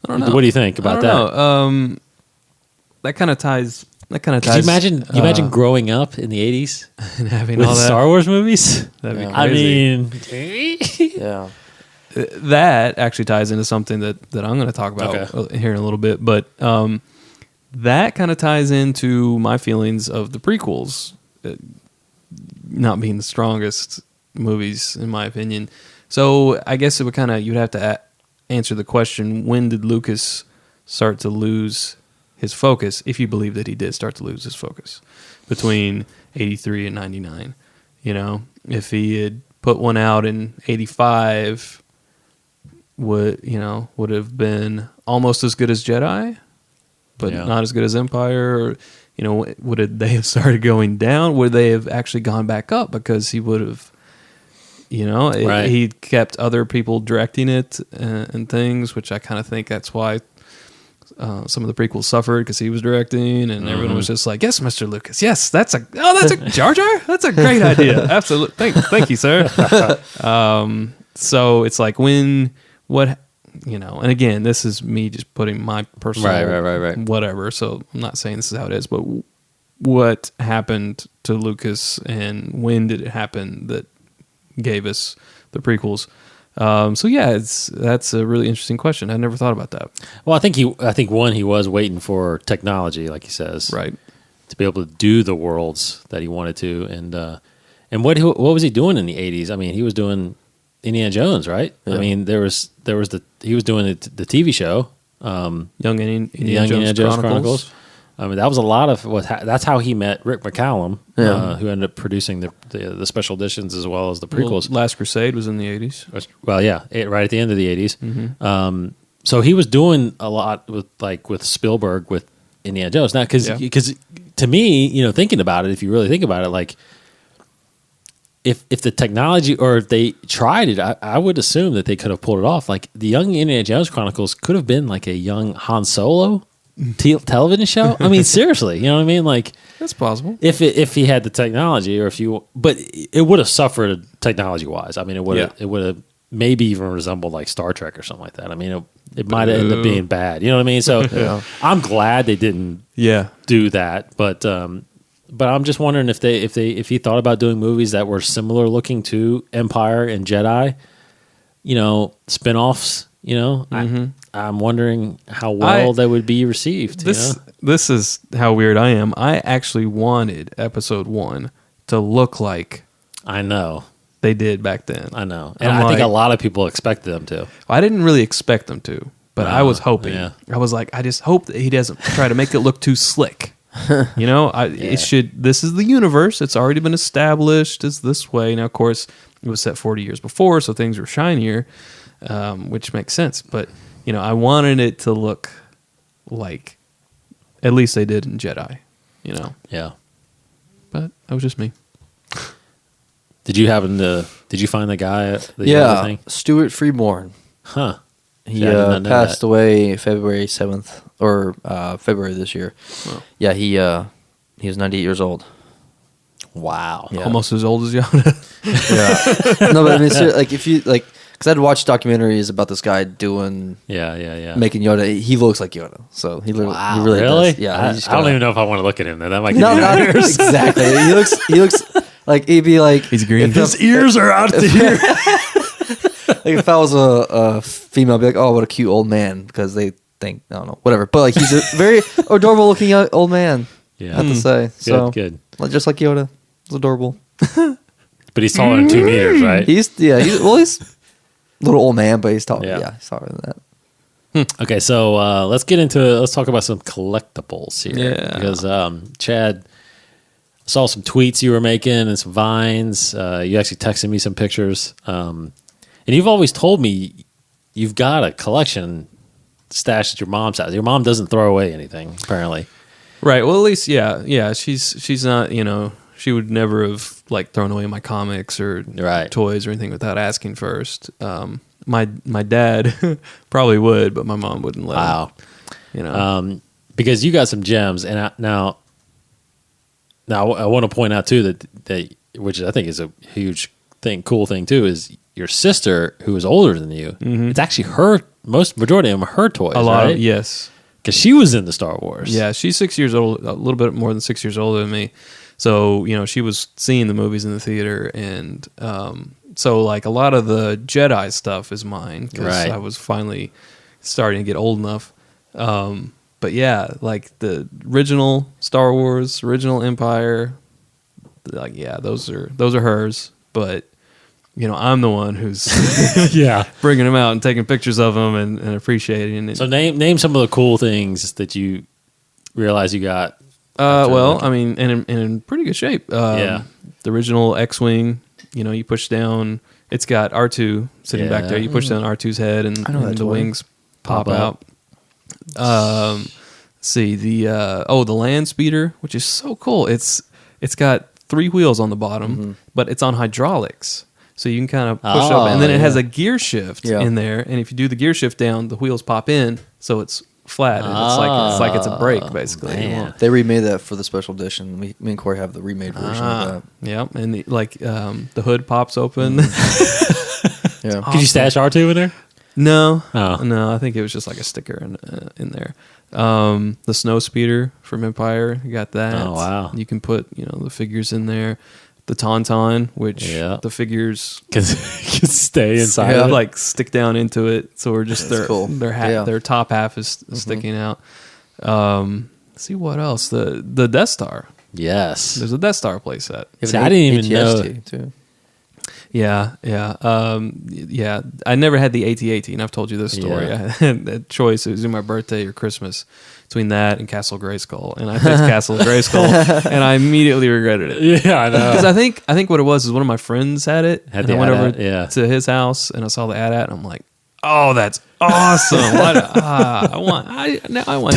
don't know. What do you think about that? Know. That kind of ties. Could you imagine growing up in the 80s and having with all that Star Wars movies? That'd be Yeah. I crazy. mean, Yeah. That actually ties into something that I'm going to talk about here in a little bit, but that kind of ties into my feelings of the prequels not being the strongest movies in my opinion. So I guess it would you'd have to answer the question: when did Lucas start to lose his focus? If you believe that he did start to lose his focus between 83 and 99, you know, if he had put one out in 85, would have been almost as good as Jedi, but not as good as Empire. Or, you know, would they have started going down? Would they have actually gone back up because he would have? You know, he kept other people directing it and things, which I kind of think that's why some of the prequels suffered, because he was directing and everyone was just like, "Yes, Mr. Lucas. Yes, that's a Jar Jar. That's a great idea. Absolutely. Thank you, sir." So it's like and again, this is me just putting my personal right. whatever. So I'm not saying this is how it is, but what happened to Lucas and when did it happen that gave us the prequels? So yeah, that's a really interesting question. I never thought about that. well, I think he was waiting for technology, like he says, Right. to be able to do the worlds that he wanted to, and what was he doing in the 80s? I mean, he was doing Indiana Jones, right? Yeah. I mean, he was doing the TV show, Young Indiana Jones Chronicles. I mean, that was a lot of that's how he met Rick McCallum, Yeah. who ended up producing the special editions as well as the prequels. Well, Last Crusade was in the 80s. Well, yeah, right at the end of the 80s. Mm-hmm. So he was doing a lot with Spielberg with Indiana Jones. Now, because to me, you know, thinking about it, if you really think about it, like if the technology, or if they tried it, I would assume that they could have pulled it off. Like the Young Indiana Jones Chronicles could have been like a young Han Solo television show. I mean, seriously, you know what I mean? Like That's possible. if he had the technology, or if you, but it would have suffered technology wise. I mean, it would have maybe even resembled like Star Trek or something like that. I mean, it might have ended up being bad. You know what I mean? So I'm glad they didn't do that, but I'm just wondering if he thought about doing movies that were similar looking to Empire and Jedi, spinoffs. I'm wondering how well they would be received. This is how weird I am. I actually wanted Episode 1 to look like I know they did back then. I know, and I think a lot of people expected them to. I didn't really expect them to, but I was hoping. Yeah. I was like, I just hope that he doesn't try to make it look too slick. It should. This is the universe. It's already been established as this way. Now, of course, it was set 40 years before, so things were shinier, which makes sense. But I wanted it to look like at least they did in Jedi. Yeah. But that was just me. Did you find the guy? Yeah, Stuart Freeborn. Huh. He passed away February 7th, or February this year. Oh. Yeah, he was 98 years old. Wow. Yeah. Almost as old as Yoda. Yeah. No, but I mean, like, if you, like, because I'd watched documentaries about this guy doing... making Yoda. He looks like Yoda. So he really does. Yeah. I don't even know if I want to look at him. That might give not exactly. He looks like, he'd be like... He's green. His ears are out to here. Like, if I was a female, I'd be like, oh, what a cute old man, because they think, I don't know, whatever. But like, he's a very adorable looking old man. Yeah, I have to say. So good. Just like Yoda, it's adorable. But he's taller than 2 meters, right? He's a little old man, but he's tall. Yeah, he's taller than that. Okay, so let's talk about some collectibles here. Yeah. Because Chad, I saw some tweets you were making and some vines. You actually texted me some pictures. And you've always told me you've got a collection stashed at your mom's house. Your mom doesn't throw away anything, apparently. Right. Well, at least, yeah. She's not, she would never have like thrown away my comics or toys or anything without asking first. My dad probably would, but my mom wouldn't let him. Because you got some gems, and now I want to point out too that which I think is a huge cool thing too, is your sister, who is older than you. Mm-hmm. It's actually majority of them are her toys. A lot, right? Yes, because she was in the Star Wars. Yeah, she's 6 years old, a little bit more than 6 years older than me. So she was seeing the movies in the theater, and so like a lot of the Jedi stuff is mine because I was finally starting to get old enough. But yeah, like the original Star Wars, original Empire, like those are hers. But I'm the one who's bringing them out and taking pictures of them and appreciating it. So name some of the cool things that you realize you got. I mean, and in pretty good shape. The original X-wing. You push down. It's got R2 sitting back there. You push down R2's head, and the wings pop out. See the land speeder, which is so cool. It's got 3 wheels on the bottom, but it's on hydraulics. So you can kind of push up, and then it has a gear shift in there. And if you do the gear shift down, the wheels pop in, so it's flat. And it's like it's a brake, basically. They remade that for the special edition. Me and Corey have the remade version of that. Yeah, and the hood pops open. Awesome. Could you stash R2 in there? No, I think it was just like a sticker in there. The snow speeder from Empire, you got that. Oh wow! You can put the figures in there. The Tauntaun, which the figures can stay inside, like stick down into it. So we're just their top half is sticking out. Let's see what else. The Death Star. Yes, there's a Death Star playset. See, I didn't even know. Too. Yeah. I never had the AT-AT, and I've told you this story. I had that choice. It was in my birthday or Christmas between that and Castle Grayskull, and I picked Castle Grayskull, and I immediately regretted it. Yeah, I know. Because I think what it was is one of my friends had it, and I went over to his house, and I saw the AT-AT, and I'm like, oh, that's awesome! I want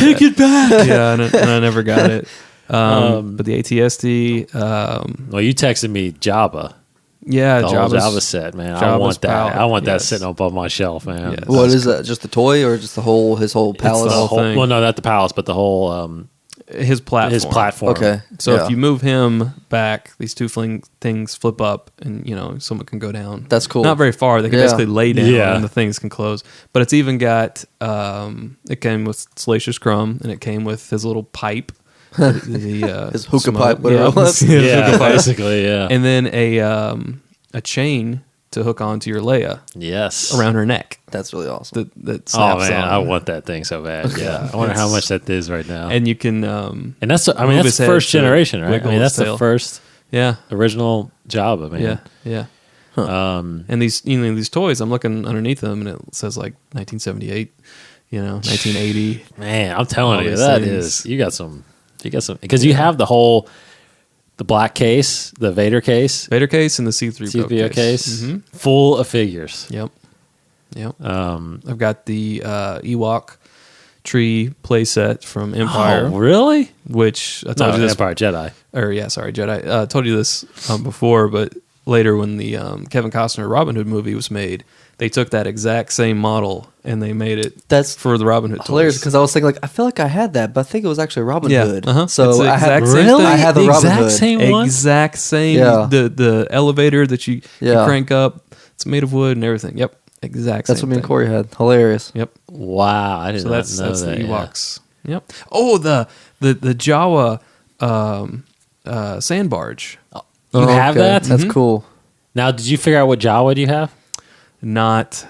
take that. It back. Yeah, and I never got it. But the AT-ST. Well, you texted me Jabba. Yeah, The whole Jabba's Jabba set, man. I Jabba's want that. palace. I want that Yes. sitting up on my shelf, man. Yes. What is that? Just the toy or just his whole It's palace? the whole thing. Well, no, not the palace, but the whole his platform. his platform. Okay. So Yeah. if you move him back, these two things flip up, and someone can go down. That's cool. Not very far. They can Yeah. basically lay down, Yeah. and the things can close. But it's even got. It came with Salacious Crumb, and it came with his little pipe. His hookah smoke. pipe, whatever it was. his Yeah, hookah pipe. basically, yeah. And then a chain to hook onto your Leia Yes. around her neck. That's really awesome. That Oh snaps man, on. I want that thing so bad. Yeah, I wonder how much that is right now. And you can, And that's I move mean his that's the head first to generation, right? I wiggle mean his that's the tail. first yeah, original Jabba, man. yeah. And these toys, I'm looking underneath them, and it says like 1978, 1980. Man, I'm All telling you, these that things. is you got some because you have the black case, the Vader case, Vader case and the C3PO CPO case, Mm-hmm. full of figures. Yep. I've got the Ewok tree playset from Empire, Oh, really? which I No, told you this. Empire Jedi. Jedi. I told you this before, but later when the Kevin Costner Robin Hood movie was made, they took that exact same model and they made it That's for the Robin Hood hilarious toys. because I was thinking I feel like I had that, but I think it was actually Robin Yeah, Hood. uh-huh. So It's the I had exact same Really? I had the Robin exact Hood. same one? Exact same. Yeah. The elevator that you Yeah. crank up, it's made of wood and everything. Yep. Exact That's same what me and thing. Corey had. Hilarious. Yep. Wow, I did So not that's know that. the yeah. Ewoks. Yep. Oh, the Jawa sand barge. You have that? That's Mhm. cool. Now, did you figure out what Jawa do you have? Not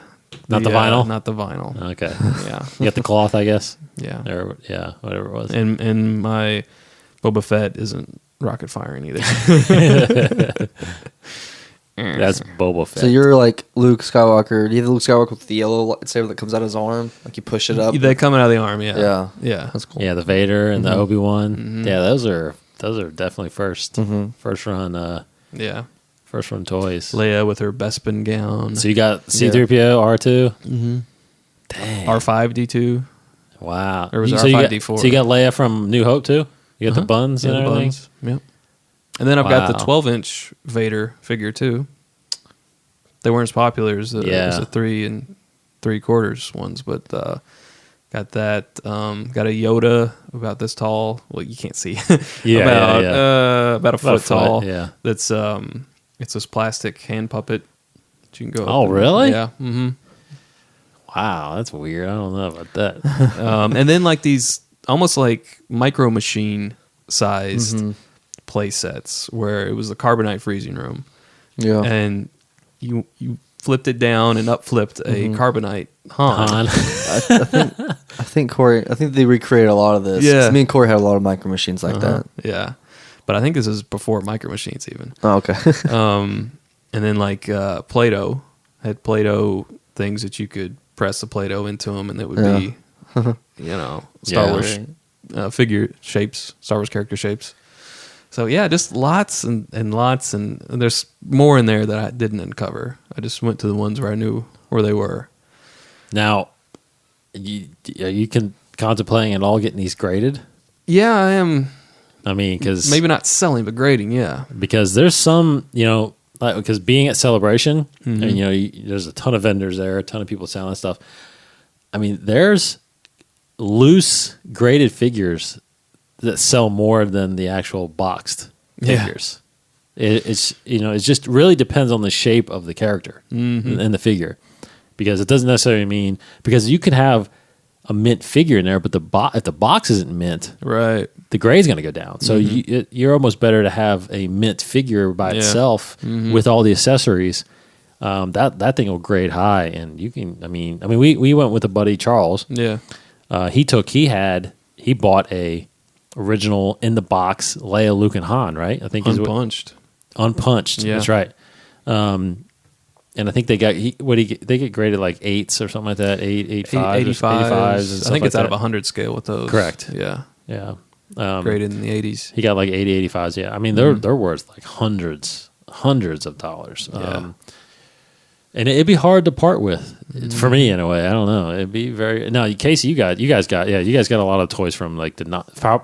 the vinyl? Not the vinyl. Okay, Yeah. you got the cloth, I guess. Yeah. Or yeah, whatever it was. And my Boba Fett isn't rocket firing either. That's Boba Fett. So you're like Luke Skywalker. Do you have the Luke Skywalker with the yellow lightsaber that comes out of his arm? Like you push it up. They come out of the arm, yeah. Yeah. Yeah. That's cool. yeah, the Vader and the Mm-hmm. Obi-Wan. Yeah, those are definitely first run Yeah. first run toys. Leia with her Bespin gown. So you got C-3PO, R2. Mm-hmm. Dang. R5D2. Wow. Or was it So you got- R5D4? So you got Leia from New Hope too. You got the buns Yeah, and the everything. buns. Yep. And then I've got the Wow. 12-inch Vader figure too. They weren't as popular as the, Yeah. as the 3 3/4 ones, but got that. Got a Yoda about this tall. Well, you can't see. Yeah, about yeah. about a foot tall. Yeah. That's it's this plastic hand puppet that you can go. Oh, up and- really? Yeah. Mm-hmm. Wow, that's weird. I don't know about that. And then like these almost like micro machine sized play sets where it was the carbonite freezing room. Yeah. And you flipped it down and up flipped a carbonite Han. Han. I think they recreated a lot of this. Yeah. 'Cause me and Corey had a lot of micro machines like that. Yeah. But I think this is before micro machines even. Oh, okay. And then like Play-Doh had Play-Doh things that you could press the Play-Doh into them and it would be, Star Yeah. Wars figure shapes, Star Wars character shapes. So yeah, just lots and lots, and there's more in there that I didn't uncover. I just went to the ones where I knew where they were. Now, are you contemplating at all getting these graded? Yeah, I am. I mean, because Maybe not selling, but grading. Yeah, because there's some, like because being at Celebration, and there's a ton of vendors there, a ton of people selling stuff. I mean, there's loose graded figures that sell more than the actual boxed Yeah. figures. It's it just really depends on the shape of the character and the figure, because it doesn't necessarily mean because you can have a mint figure in there, but if the box isn't mint, right. the grade's going to go down. So you're almost better to have a mint figure by itself with all the accessories. That thing will grade high, and you can. I mean, we went with a buddy Charles. Yeah, He bought a original in the box Leia, Luke, and Han. Right, I think unpunched. unpunched. Yeah. That's right. And I think they get graded like 8s or something like that. 85s, 85s. I think it's out of a 100 scale with those. Correct. Yeah, yeah. graded in the 80s. He got like 80, 85s. Yeah, I mean they're worth like hundreds of dollars. Yeah. And it'd be hard to part with for me in a way. I don't know. It'd be very. No, Casey, you guys got a lot of toys from like the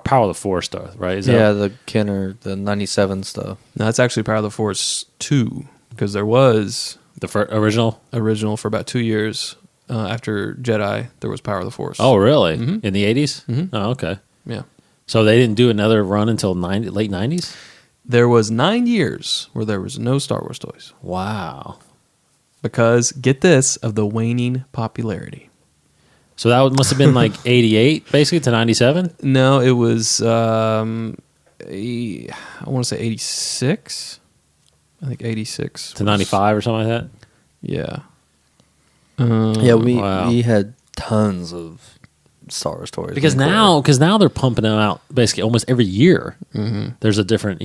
Power of the Force stuff, right? Is that- Yeah, the Kenner, the 97 stuff. No, it's actually Power of the Force 2. because there was The original? for about 2 years after Jedi. There was Power of the Force. Oh, really? In the 80s? Oh, okay. Yeah. So they didn't do another run until late 90s? There was 9 years where there was no Star Wars toys. Wow. Because, get this, of the waning popularity. So that must have been like 88, basically, to 97? No, it was, I want to say 86. I think 86. To 95 or something like that? Yeah. Yeah, Wow. we had tons of Star Wars toys. Because now they're pumping them out basically almost every year. There's a different,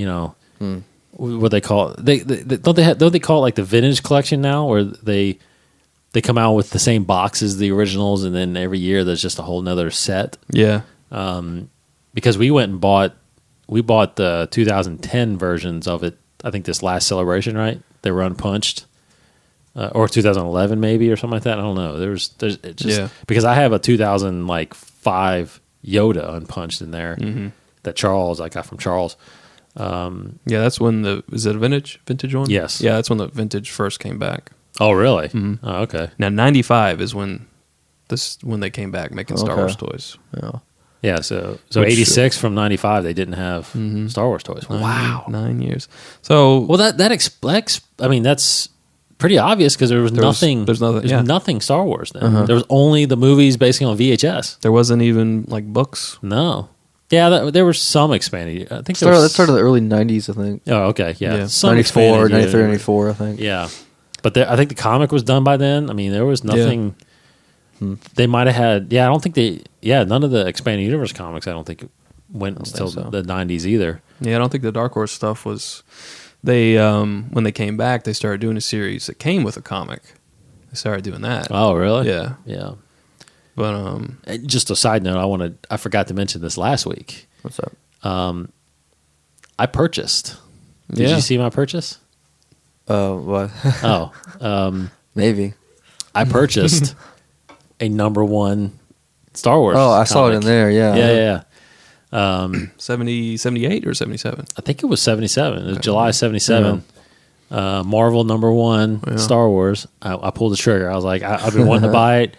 what they call it. Don't they call it like the vintage collection now, where they come out with the same boxes, the originals, and then every year there's just a whole nother set. Yeah. Because we bought the 2010 versions of it. I think this last Celebration, right? They were unpunched. Or 2011 maybe, or something like that. I don't know. There's it just because I have a 2005 Yoda unpunched in there that I got from Charles. Yeah, that's when is it a vintage one? Yes. Yeah, that's when the vintage first came back. Oh, really? Oh, okay. Now 95 is when they came back making Star Wars toys. Yeah. Yeah, so 86 from 95 they didn't have Star Wars toys. Wow. 9 years. So Well, that's pretty obvious because there was nothing. There's nothing Star Wars then. There was only the movies basically on VHS. there wasn't even like books. No. Yeah, there were some expanded. I think That started the early 90s, I think. Oh, okay, yeah. Yeah. Some 94, expanded, 93, 94, I think. Yeah, but I think the comic was done by then. I mean, there was nothing. They might have had. Yeah, I don't think they. Yeah, none of the expanded universe comics. I don't think went until the 90s either. Yeah, I don't think the Dark Horse stuff was. They when they came back, they started doing a series that came with a comic. They started doing that. Oh, really? Yeah. Yeah. But Just a side note, I forgot to mention this last week. What's up? I purchased. Did Yeah. you see my purchase? What? Oh, Maybe. I purchased a #1 Star Wars. Oh, I saw it comic. in there, yeah. Yeah. 78 or 77? I think it was 77. It was July 77. Marvel #1 Star Wars. I pulled the trigger. I was like, I've been wanting to buy it.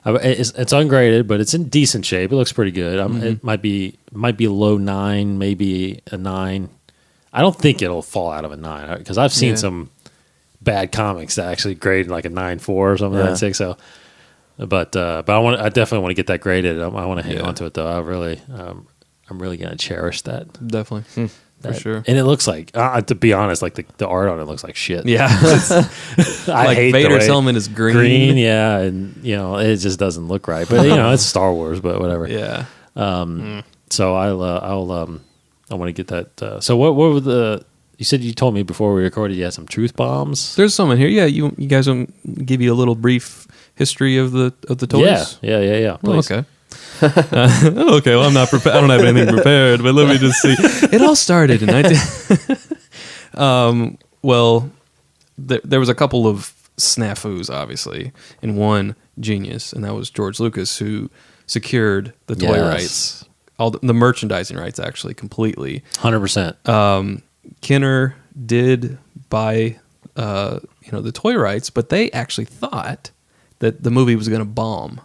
It's ungraded, but it's in decent shape. It looks pretty good. It might be a low 9, maybe a 9. I don't think it'll fall out of a 9 because I've seen some bad comics that actually grade like a 9.4 or something like that. So, but I definitely want to get that graded. I want to hang on to it though. I'm really gonna cherish that. Definitely. For sure. And it looks like, to be honest, like the art on it looks like shit. Yeah. I like hate Vader's helmet is green. yeah, and it just doesn't look right. But it's Star Wars, but whatever. Yeah. So I want to get that. So what were the? You said you told me before we recorded you had some truth bombs. There's some in here. Yeah, you guys want give you a little brief history of the toys? Yeah. Oh, Please. okay. Okay, well, I'm not prepared. I don't have anything prepared, but let me just see. It all started in 19. Well, there was a couple of snafus, obviously, and one genius, and that was George Lucas, who secured the toy rights, all the merchandising rights, actually, completely. 100%. Kenner did buy, the toy rights, but they actually thought that the movie was going to bomb.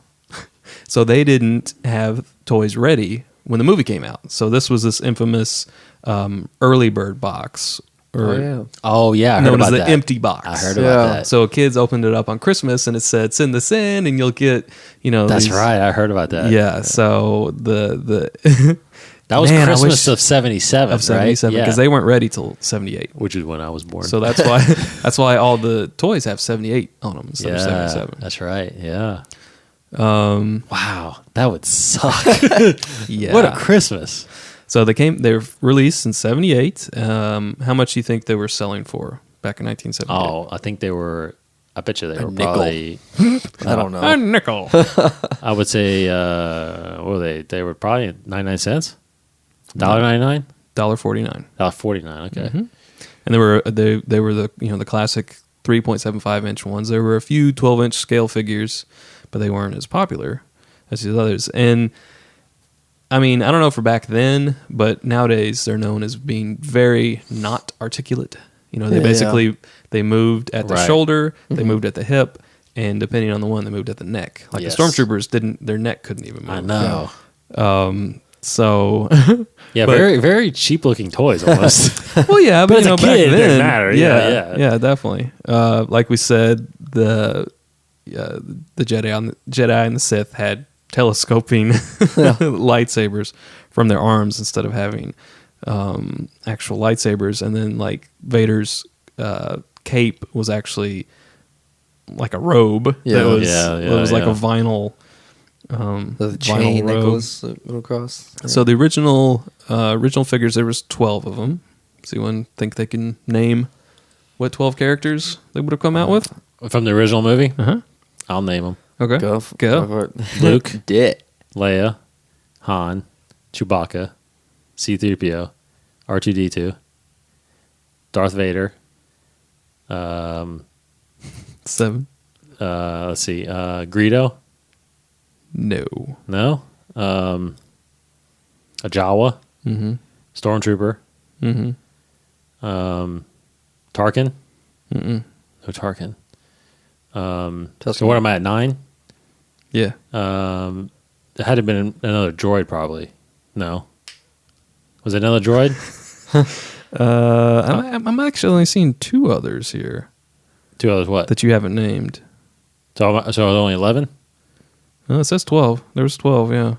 So they didn't have toys ready when the movie came out. So this infamous early bird box. I heard known about as the that. empty box. I heard about that. So kids opened it up on Christmas and it said, send this in and you'll get, That's right. I heard about that. Yeah. So the that was Christmas of 77, of 77, right? because they weren't ready till 78. Which is when I was born. So that's why all the toys have 78 on them instead of 77. That's right. Yeah. Wow, that would suck. Yeah. What a Christmas. So they're released in 78. How much do you think they were selling for back in 1978? Oh, I bet you they were nickel. probably, I don't know. A nickel. I would say, what were they? They were probably 99 cents? $1.99? $1.49. $1.49, okay. Mm-hmm. And they were the classic 3.75 inch ones. There were a few 12-inch scale figures, but they weren't as popular as these others. And I mean, I don't know for back then, but nowadays they're known as being very not articulate They Yeah. basically they moved at the Right. shoulder, they moved at the hip, and depending on the one, they moved at the neck. Like Yes. the stormtroopers didn't; their neck couldn't even move. I know. So, Yeah, But- very very cheap looking toys almost. well, yeah, but as a back kid, it didn't then, matter. Yeah. definitely. Like we said, the Jedi and the Sith had telescoping lightsabers from their arms instead of having actual lightsabers, and then like Vader's cape was actually like a robe. Yeah. That was Yeah, it was like yeah. a vinyl. The Vinyl chain that robe. goes across. So the original figures, there was 12 of them. So you want to think they can name what 12 characters they would have come out with? From the original movie, Uh-huh. I'll name them: Okay. Go. Go. For it. Luke, Dit. Leia, Han, Chewbacca, C-3PO, R2-D2, Darth Vader. 7. Let's see, Greedo. No. No. A Jawa. Mm-hmm. Stormtrooper. Mm-hmm. Tarkin. Mm-mm. No Tarkin. So Tusken. what am I at, 9? Yeah. It had to have been another droid, probably. No. Was it another droid? I'm actually only seeing 2 others here 2 others. What? that you haven't named. So I was only 11. Oh, it says 12. There was 12, yeah.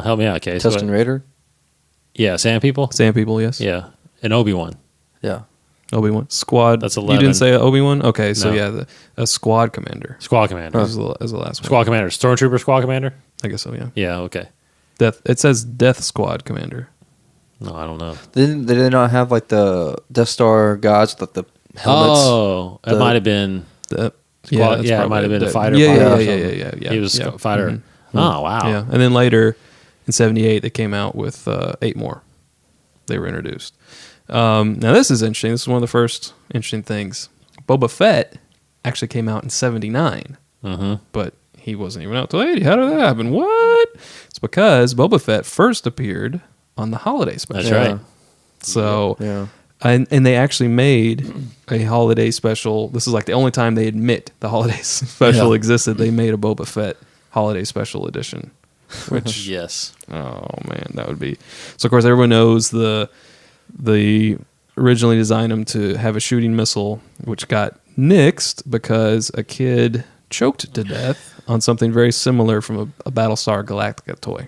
Help me out, Case. Tusken What- Raider. Yeah, Sand People. Sand people, yes. Yeah, and Obi-Wan. Yeah. Obi-Wan. Squad. That's You 11. didn't say Obi-Wan? Okay, so No. yeah, a squad commander. Squad Commander. As the last one. Squad Commander. Stormtrooper Squad Commander. I guess so, yeah. Yeah. Okay. Death. It says Death Squad commander. No, I don't know. Did they not have like the Death Star guys with the helmets? Oh, it The- might have been. That, Squad- that's yeah, it probably might have been a that- fighter Yeah, pilot yeah, or yeah, something. yeah. He was yeah. a fighter. Mhm. Oh wow. Yeah, and then later in '78 they came out with 8 more. They were introduced. Now this is interesting. This is one of the first interesting things. Boba Fett actually came out in '79, Mm-hmm. but he wasn't even out till '80. How did that happen? What? It's because Boba Fett first appeared on the holiday special. That's right. So. Yeah. And they actually made a holiday special. This is like the only time they admit the holiday special Yeah. existed. They made a Boba Fett holiday special edition, which Yes. oh man, that would be. So of course everyone knows the originally designed him to have a shooting missile, which got nixed because a kid choked to death on something very similar from a Battlestar Galactica toy.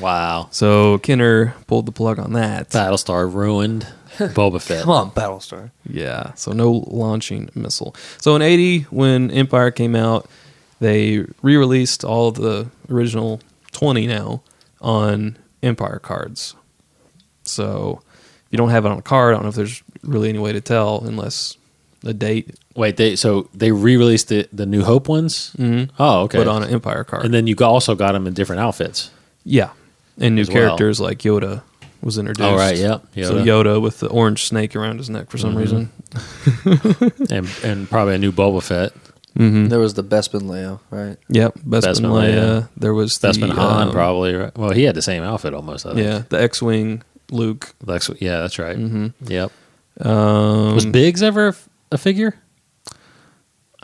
Wow. So Kenner pulled the plug on that. Battlestar ruined Boba Fett. Come on, Battlestar. Yeah, so no launching missile. So in '80, when Empire came out, they re-released all of the original 20 now on Empire cards. So if you don't have it on a card, I don't know if there's really any way to tell unless a date. Wait, they re-released the New Hope ones. Mm-hmm. Oh, okay. But on an Empire card. And then you also got them in different outfits. yeah, and new As well. characters like Yoda was introduced. Oh, right, yep, So Yoda. Yoda with the orange snake around his neck for some reason. and probably a new Boba Fett. Mm-hmm. There was the Bespin Leia, right? Yep, Bespin Bespin Leia. Leia. There was Bespin the Han, probably. Right? Well, he had the same outfit almost. I think. Yeah, the X-wing Luke. Yeah, that's right. Mm-hmm. Yep. Was Biggs ever a figure?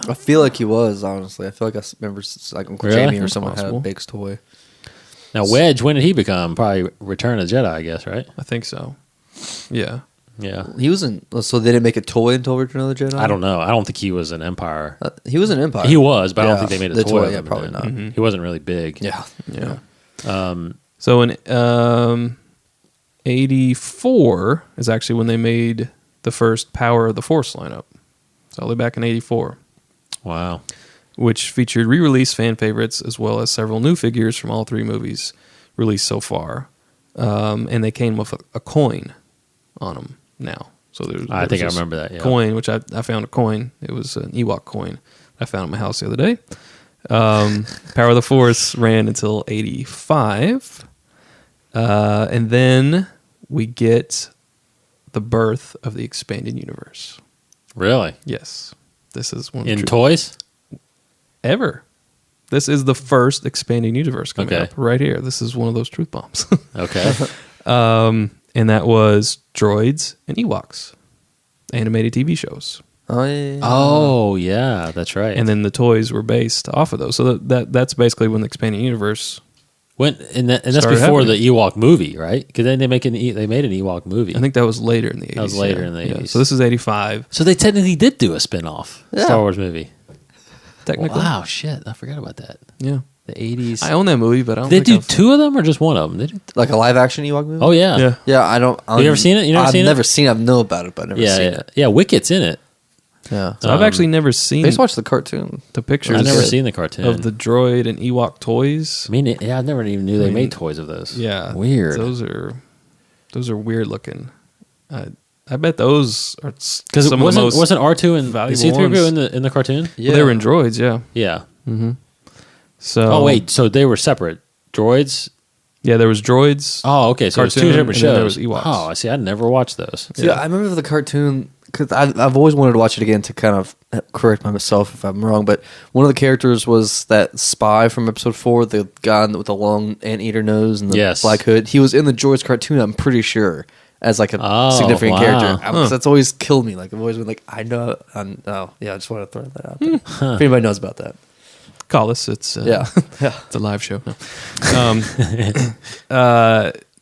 I feel like he was, honestly. I feel like I remember like Uncle Really? Jamie or That's someone possible. had a Biggs toy. Now, Wedge, when did he become? Probably Return of the Jedi, I guess, right? I think so. Yeah. Yeah. He was in. So they didn't make a toy until Return of the Jedi. I don't know. I don't think he was an Empire. He was an Empire. He was, but I don't Yeah, think they made a the toy. toy, of yeah, him probably then. not. Mhm. He wasn't really big. Yeah. Yeah. Um, So in '84 is actually when they made the first Power of the Force lineup. So all the way back in '84, wow. which featured re-release fan favorites as well as several new figures from all 3 movies released so far. And they came with a coin on them now. So I think I this remember that, yeah. coin, which I found a coin. It was an Ewok coin I found at my house the other day. Power of the Force ran until '85. And then we get the birth of the expanded universe. Really? Yes. This is one of In the toys? ever. This is the first expanding universe coming Okay. up right here. This is one of those truth bombs. Okay. and that was droids and Ewoks, animated TV shows. Oh, yeah. Oh, yeah, that's right. And then the toys were based off of those. So that's basically when the expanding universe. And that's started before happening. the Ewok movie, right? Because then they made an Ewok movie. I think that was later in the 80s. That was later yeah. in the 80s. So this is 85. So they technically did do a spin-off Star Wars movie. Technically. Wow, shit. I forgot about that. Yeah. The 80s. I own that movie, but I don't They think do two of them or just one of them? They do Like a live action Ewok movie? oh, yeah. Yeah. Yeah, I don't. Have you ever seen it? You never I've seen it? never seen it. I know about it, but I've never Yeah, seen yeah. it. Yeah, Wicket's in it. Yeah. So I've actually never seen I used to watch the cartoon. the pictures I've never good. seen the cartoon. of the droid and Ewok toys. I mean, I never even knew they made toys of those. Yeah. Weird. Those are weird looking. I bet those are Because some of the most wasn't R2 and valuable C-3PO ones. in the cartoon? Yeah. Well, they were in droids, yeah. Yeah. So Oh, wait. So they were separate. Droids? Yeah, there was droids. Oh, okay. So it was two Cartoon, separate and then there shows. was Ewoks. Oh, I see. I never watched those. See, I remember the cartoon because I've always wanted to watch it again to kind of correct myself if I'm wrong. But one of the characters was that spy from episode 4, the guy with the long anteater nose and the Yes. black hood. He was in the Droids cartoon, I'm pretty sure, as like a Oh, significant wow. character. Huh. That's always killed me. Like I've always been like, I know. Oh, yeah. I just want to throw that out there. If anybody knows about that, Call us. It's yeah. it's a live show. No.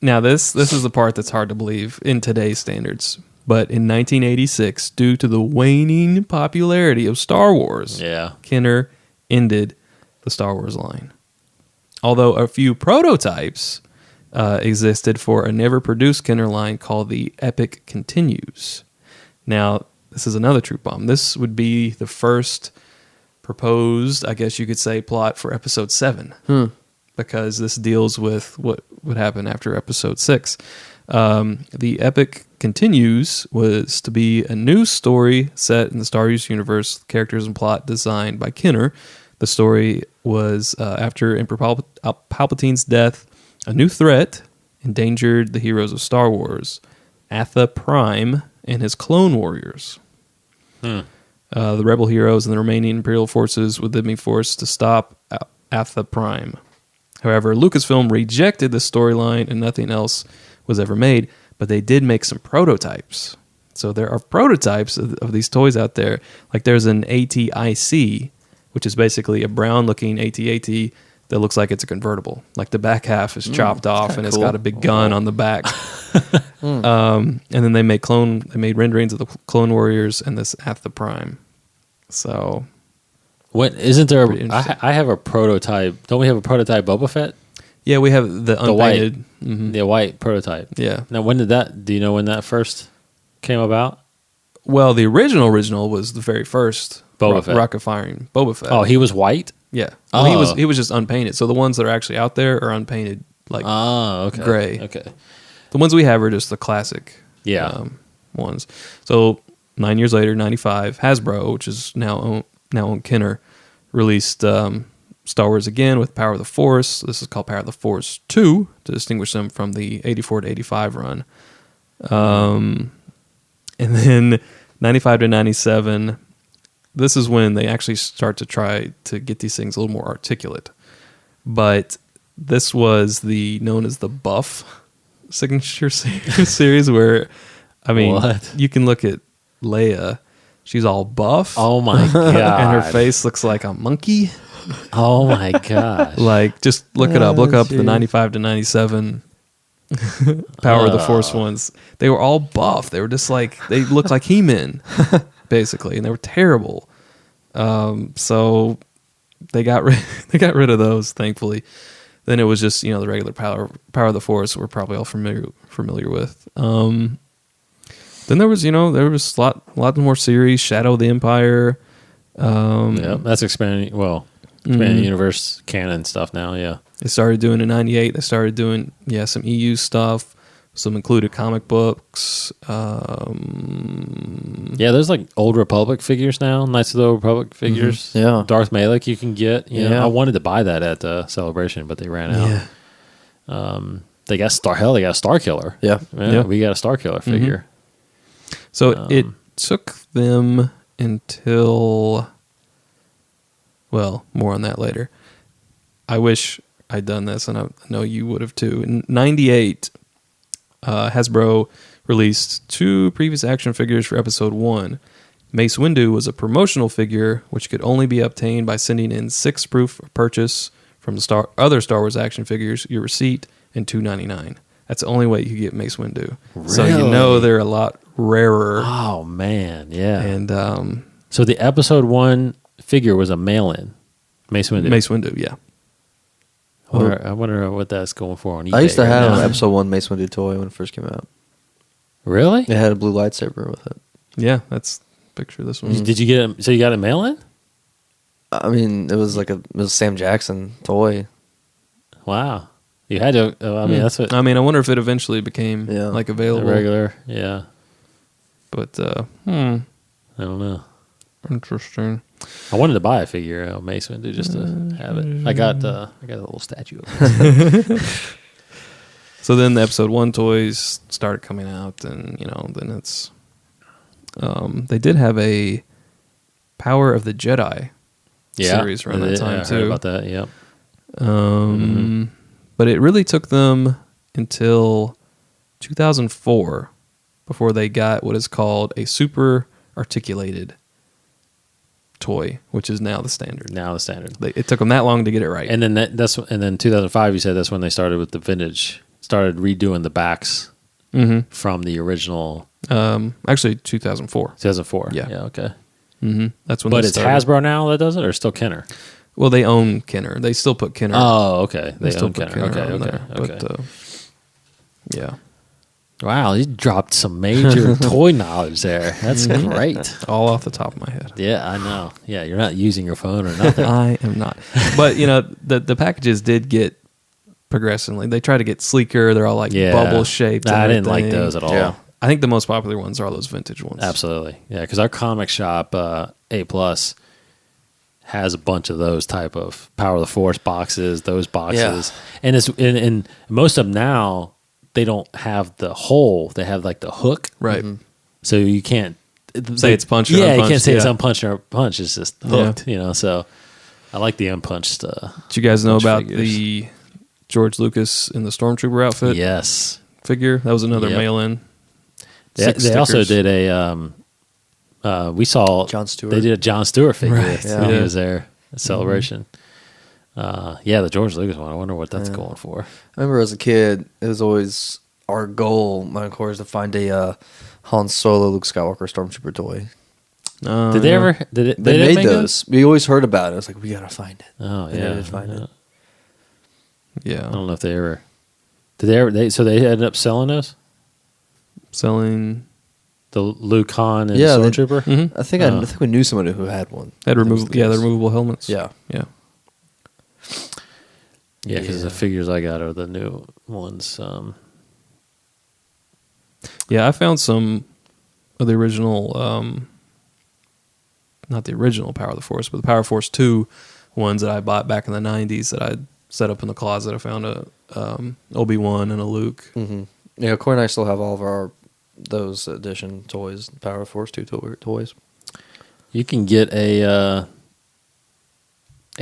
Now this is the part that's hard to believe in today's standards. But in 1986, due to the waning popularity of Star Wars, Yeah. Kenner ended the Star Wars line. Although a few prototypes existed for a never-produced Kenner line called the Epic Continues. Now, this is another truth bomb. This would be the first proposed, I guess you could say, plot for Episode 7. Because this deals with what would happen after Episode 6. The Epic Continues was to be a new story set in the Star Wars universe, characters and plot designed by Kenner. The story was after Emperor Palpatine's death, a new threat endangered the heroes of Star Wars, Atha Prime and his clone warriors. The rebel heroes and the remaining Imperial forces would then be forced to stop Atha Prime. However, Lucasfilm rejected the storyline and nothing else was ever made, but they did make some prototypes. So there are prototypes of these toys out there. Like there's an AT-IC, which is basically a brown-looking AT-AT that looks like it's a convertible. Like the back half is chopped off and it's got a big gun on the back. And then they made renderings of the Clone Warriors and this Atha Prime. So What isn't there? Pretty interesting. I have a prototype. Don't we have a prototype Boba Fett? yeah, we have the unpainted. The white prototype. Yeah. Now, when did that? Do you know when that first came about? Well, the original was the very first Boba Fett. rocket firing Boba Fett. Oh, he was white. yeah. Well, Oh. he was just unpainted. So the ones that are actually out there are unpainted, like Oh, okay. gray. Okay. The ones we have are just the classic Yeah. ones. So 9 years later, 95, Hasbro, which is now on Kenner, released Star Wars again with Power of the Force. This is called Power of the Force 2 to distinguish them from the 84 to 85 run. And then 95 to 97, this is when they actually start to try to get these things a little more articulate. But this was known as the Buff signature series where, I mean, What? you can look at Leia. She's all buff. Oh my god. And her face looks like a monkey. Oh my god. Like, just look it up. Look up the 95 to 97 Power of the Force ones. They were all buff. They were just like, they looked like He-Man, basically, and they were terrible. So they got rid of those, thankfully. Then it was just, the regular Power of the Force we're probably all familiar with. Then there was, a lot more series, Shadow of the Empire. Yeah, that's expanding. Well, expanding universe canon stuff now. Yeah. They started doing in 98. They started doing, some EU stuff, some included comic books. Yeah, there's like Old Republic figures now, Knights of the Old Republic figures. Yeah. Darth Malak you can get. You know, Yeah. I wanted to buy that at Celebration, but they ran out. They got They got a Star Killer. Yeah. Yeah. We got a Star Killer figure. So it took them until, well, more on that later. I wish I'd done this, and I know you would have too. In 98, Hasbro released 2 previous action figures for Episode 1. Mace Windu was a promotional figure which could only be obtained by sending in 6 proof of purchase from the other Star Wars action figures, your receipt, and $2.99. That's the only way you could get Mace Windu. So you know they're a lot rarer. Oh man, yeah. And so the Episode 1 figure was a mail-in. Mace Windu. Mace Windu, yeah. I wonder what that's going for on eBay. I used to right have now. an Episode 1 Mace Windu toy when it first came out. Really? It had a blue lightsaber with it. Yeah, that's a picture of this one. Did you get it? So you got a mail-in? I mean, it was a Sam Jackson toy. Wow. You had to. I mean, that's what I mean, I wonder if it eventually became like a available. regular. Yeah. But I don't know. interesting. I wanted to buy a figure of Mace Windu just to have it. I got a little statue of it. So then the Episode 1 toys started coming out, and then it's they did have a Power of the Jedi series around that time I too. heard about that. Yep. But it really took them until 2004 before they got what is called a super articulated toy, which is now the standard. It took them that long to get it right. And then and then 2005. You said that's when they started with the vintage. Started redoing the backs from the original. Actually, 2004. 2004. Yeah. Okay. That's when. But they it's started. Hasbro now that does it, or still Kenner? Well, they own Kenner. They still put Kenner. Oh, okay. They still own put Kenner. Kenner on Okay. there. Okay. But yeah, Wow, you dropped some major toy knowledge there. That's great. all off the top of my head. Yeah, I know. Yeah, you're not using your phone or nothing. I am not. But the packages did get progressively. They try to get sleeker. They're all like bubble shaped. I didn't like those at all. Yeah. I think the most popular ones are those vintage ones. Absolutely. Yeah, because our comic shop, A Plus, has a bunch of those type of Power of the Force boxes, those boxes. And it's and most of them now, they don't have the hole. They have like the hook. Right. So you can't Say it's punched or Yeah, unpunched, you can't say it's yeah. unpunched or punched. It's just hooked, so I like the unpunched Did you guys know punch about figures. the George Lucas in the Stormtrooper outfit Yes. figure? That was another Yep. mail-in. They also did a we saw John Stewart. They did a John Stewart figure Right, when he yeah. was there at Celebration. The George Lucas one. I wonder what that's going for. I remember as a kid, it was always our goal, my core, is to find a Han Solo, Luke Skywalker Stormtrooper toy. Did they ever? Did They made make those. We always heard about it. I was like, we gotta find it. Oh They yeah, never did find it. Yeah. I don't know if they ever. Did they ever? So they ended up selling those. Selling. The Luke, Han, and Yeah, they- Stormtrooper. Mm-hmm. I think we knew somebody who had one. Had Those removable. Yeah, days. the removable helmets. Yeah. Yeah. Yeah, because the figures I got are the new ones. Yeah, I found some of the original, not the original Power of the Force, but the Power Force 2 ones that I bought back in the 90s that I set up in the closet. I found a Obi-Wan and a Luke. Mm-hmm. Yeah, Corey and I still have all of those edition toys, Power of Force 2 toys. You can get a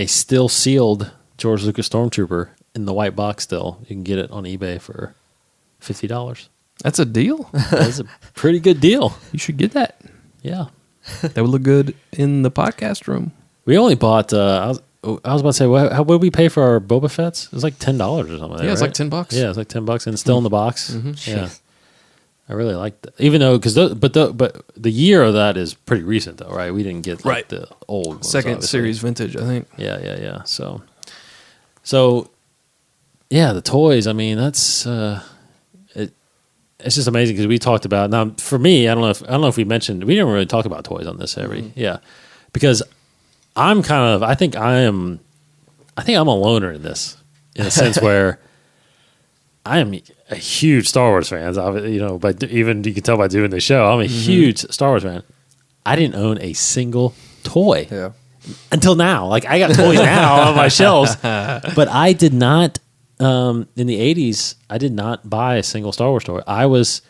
still sealed George Lucas Stormtrooper in the white box. Still, you can get it on eBay for $50. That's a deal. That's a pretty good deal. You should get that. Yeah, That would look good in the podcast room. we only bought. I was about to say, what did we pay for our Boba Fett's? It was like $10 or something. Yeah, it's right? like $10. Yeah, it's like $10, and it's still in the box. Mhm. Yeah, I really liked it. Even though, but the year of that is pretty recent, though, right? We didn't get Right. the old ones, Second obviously. series vintage, I think. Yeah. So, yeah, the toys. I mean, that's it's just amazing because we talked about. Now, for me, I don't know if we mentioned. We didn't really talk about toys on this because I'm kind of. I think I'm a loner in this, in a sense where I am a huge Star Wars fan. But even you can tell by doing the show, I'm a huge Star Wars fan. I didn't own a single toy. Yeah. Until now. Like, I got toys now on my shelves, but I did not, in the 80s, I did not buy a single Star Wars toy. I was,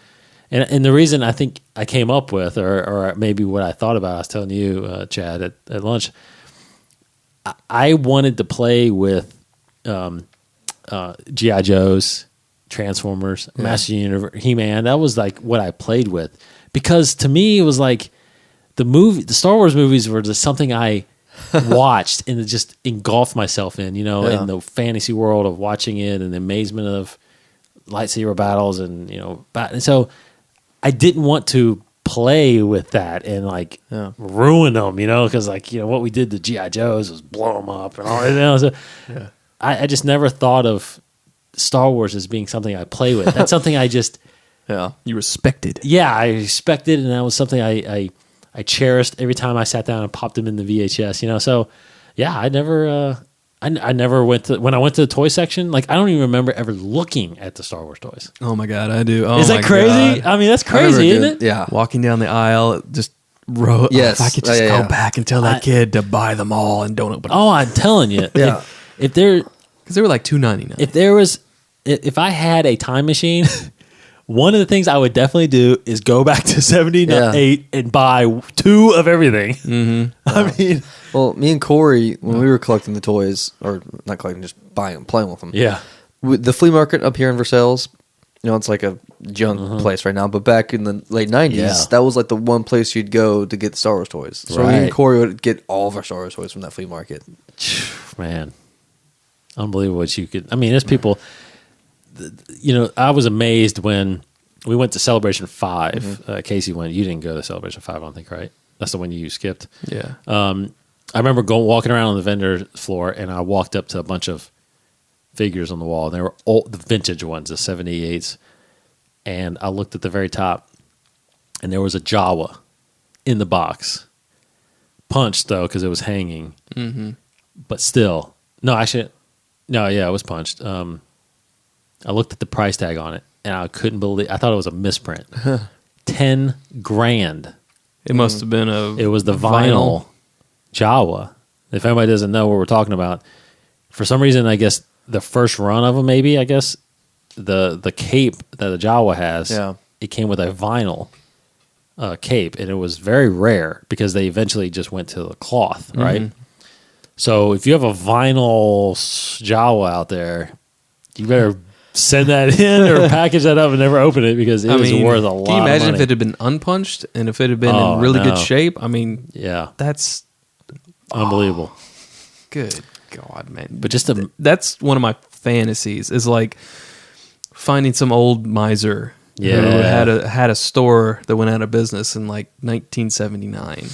and the reason I think I came up with, or maybe what I thought about, I was telling you, Chad, at lunch, I wanted to play with G.I. Joes, Transformers, Master Universe, He-Man. That was like what I played with, because to me it was like the Star Wars movies were just something I watched and just engulfed myself in, in the fantasy world of watching it and the amazement of lightsaber battles and and so I didn't want to play with that and ruin them, because what we did to GI Joes was blow them up and all. So I just never thought of Star Wars as being something I play with. That's something I just you respected. Yeah, I respected, and that was something I cherished every time I sat down and popped them in the VHS. So yeah, I never. I never went to, when I went to the toy section, I don't even remember ever looking at the Star Wars toys. Oh my God, I do. Oh, is that crazy? God. I mean, that's crazy, isn't it? Yeah. Walking down the aisle, just yes. if I could just go back and tell that kid to buy them all and don't open them. Oh, I'm telling you. Yeah. If there, because they were like $2.99. If there was, if I had a time machine, one of the things I would definitely do is go back to 78 and buy 2 of everything. Mm-hmm. I mean, well, me and Corey, when we were collecting the toys, or not collecting, just buying them, playing with them. Yeah. The flea market up here in Versailles, it's like a junk place right now. But back in the late 90s, that was like the one place you'd go to get Star Wars toys. So me and Corey would get all of our Star Wars toys from that flea market. Man, unbelievable what you could. I mean, there's people. I was amazed when we went to Celebration 5. Mm-hmm. Casey went. You didn't go to Celebration 5, I don't think, right? That's the one you skipped. Yeah. I remember walking around on the vendor floor, and I walked up to a bunch of figures on the wall. And they were the vintage ones, the 78s. And I looked at the very top, and there was a Jawa in the box. Punched, though, because it was hanging. Mm-hmm. But still. No, actually, no, yeah, it was punched. I looked at the price tag on it, and I couldn't believe. I thought it was a misprint. $10,000. It must have been It was the vinyl Jawa. If anybody doesn't know what we're talking about, for some reason, I guess the first run of them, maybe I guess the cape that the Jawa has, it came with a vinyl cape, and it was very rare because they eventually just went to the cloth, right? Mm-hmm. So if you have a vinyl Jawa out there, you better send that in or package that up and never open it, because it is worth a lot of money. Can you imagine if it had been unpunched and if it had been in really good shape? I mean, that's unbelievable. Good God, man. But just that's one of my fantasies, is like finding some old miser who had a store that went out of business in like 1979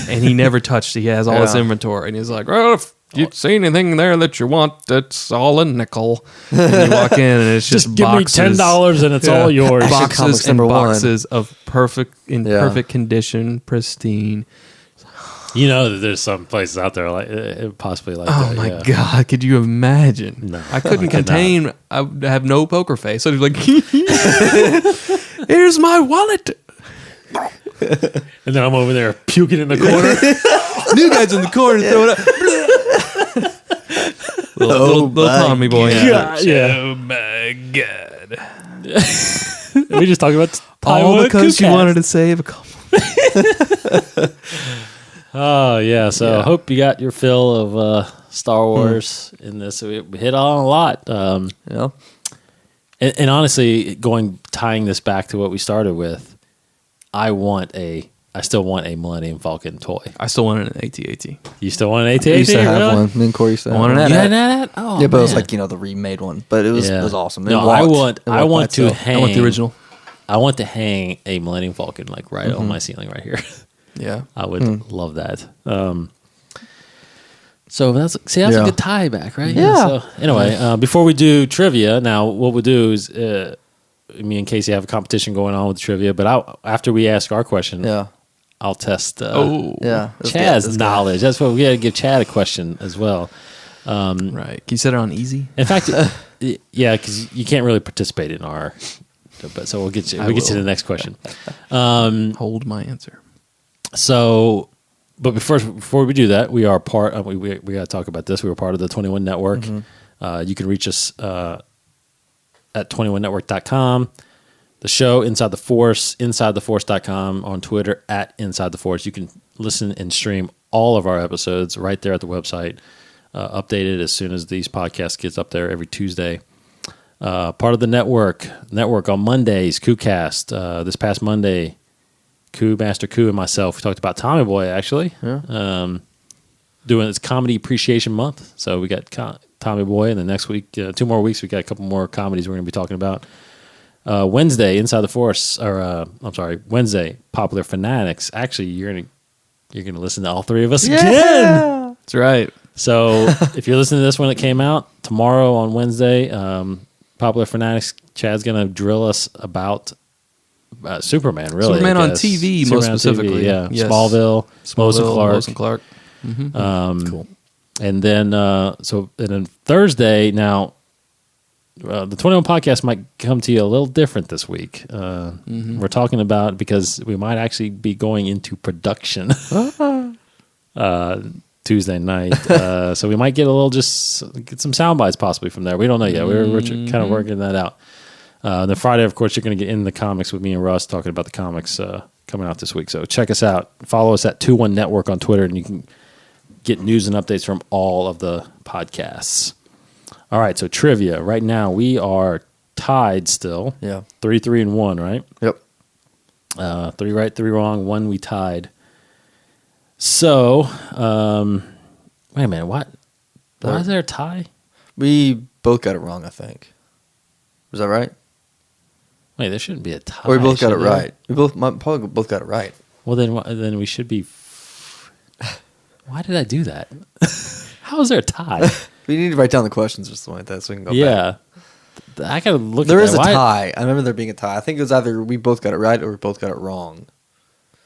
and he never touched it. He has all his inventory, and he's like, well, if you see anything there that you want, it's all a nickel. And you walk in and it's just give boxes. me $10 and it's all yours. Boxes and boxes of perfect condition, pristine. That there's some places out there possibly like that. Oh my God, could you imagine? No, I couldn't contain. I would have no poker face. So I'd be like, here's my wallet. And then I'm over there puking in the corner. New guy's in the corner, throw it up. little Tommy boy. Oh my God. We just talking about all because you wanted to save a couple. Oh yeah, so I hope you got your fill of Star Wars in this. We hit on a lot. And honestly, tying this back to what we started with, I still want a Millennium Falcon toy. I still want an AT-AT. You still want an AT-AT? I used to have one. Me and Corey used to have one. You had that? Oh, yeah, but it was like the remade one. But it was awesome. No, I want to hang. I want the original. I want to hang a Millennium Falcon right on my ceiling right here. Yeah, I would love that. So that's a good tie back, right? Yeah. So anyway, before we do trivia, now what we'll do is me and Casey have a competition going on with trivia, but after we ask our question, I'll test Chad's knowledge. That's what we got to give Chad a question as well. Right? Can you set it on easy? In fact, because you can't really participate in our. But so we'll get you. We'll get you to the next question. Hold my answer. So, but before we do that, we are part. We got to talk about this. We were part of the 21 Network. Mm-hmm. You can reach us at 21network.com. The show Inside the Force, InsideTheForce.com, on Twitter at Inside the Force. You can listen and stream all of our episodes right there at the website. Updated as soon as these podcasts gets up there every Tuesday. Part of the network on Mondays, KooCast. This past Monday, Master Koo and myself, we talked about Tommy Boy, actually. Yeah. Doing its Comedy Appreciation Month. So we got Tommy Boy, and the next week, 2 more weeks, we got a couple more comedies we're going to be talking about. Wednesday, Inside the Force, Wednesday, Popular Fanatics. Actually, you're gonna listen to all 3 of us again. That's right. So if you're listening to this when it came out, tomorrow on Wednesday, Popular Fanatics, Chad's gonna drill us about Superman. Really, Superman I on guess. TV, Superman most on specifically. TV, yeah. Yes. Smallville, Lois and Clark. Cool. And then Thursday, now the 21 podcast might come to you a little different this week. We're talking about, because we might actually be going into production Tuesday night. So we might get get some sound bites possibly from there. We don't know yet. We're kind of working that out. Then Friday, of course, you're going to get in the comics with me and Russ talking about the comics coming out this week. So check us out. Follow us at 21 Network on Twitter, and you can get news and updates from all of the podcasts. All right, so trivia. Right now, we are tied still. Yeah. 3-3-1, right? Yep. 3 right, 3 wrong, 1 we tied. So, wait a minute, what? Why is there a tie? We both got it wrong, I think. Was that right? Wait, there shouldn't be a tie. Or we both got it should there? right. We probably both got it right. Well, then we should be. Why did I do that? How is there a tie? We need to write down the questions or something like that so we can go back. Yeah, I gotta look. There at is that. a Why- tie. I remember there being a tie. I think it was either we both got it right or we both got it wrong.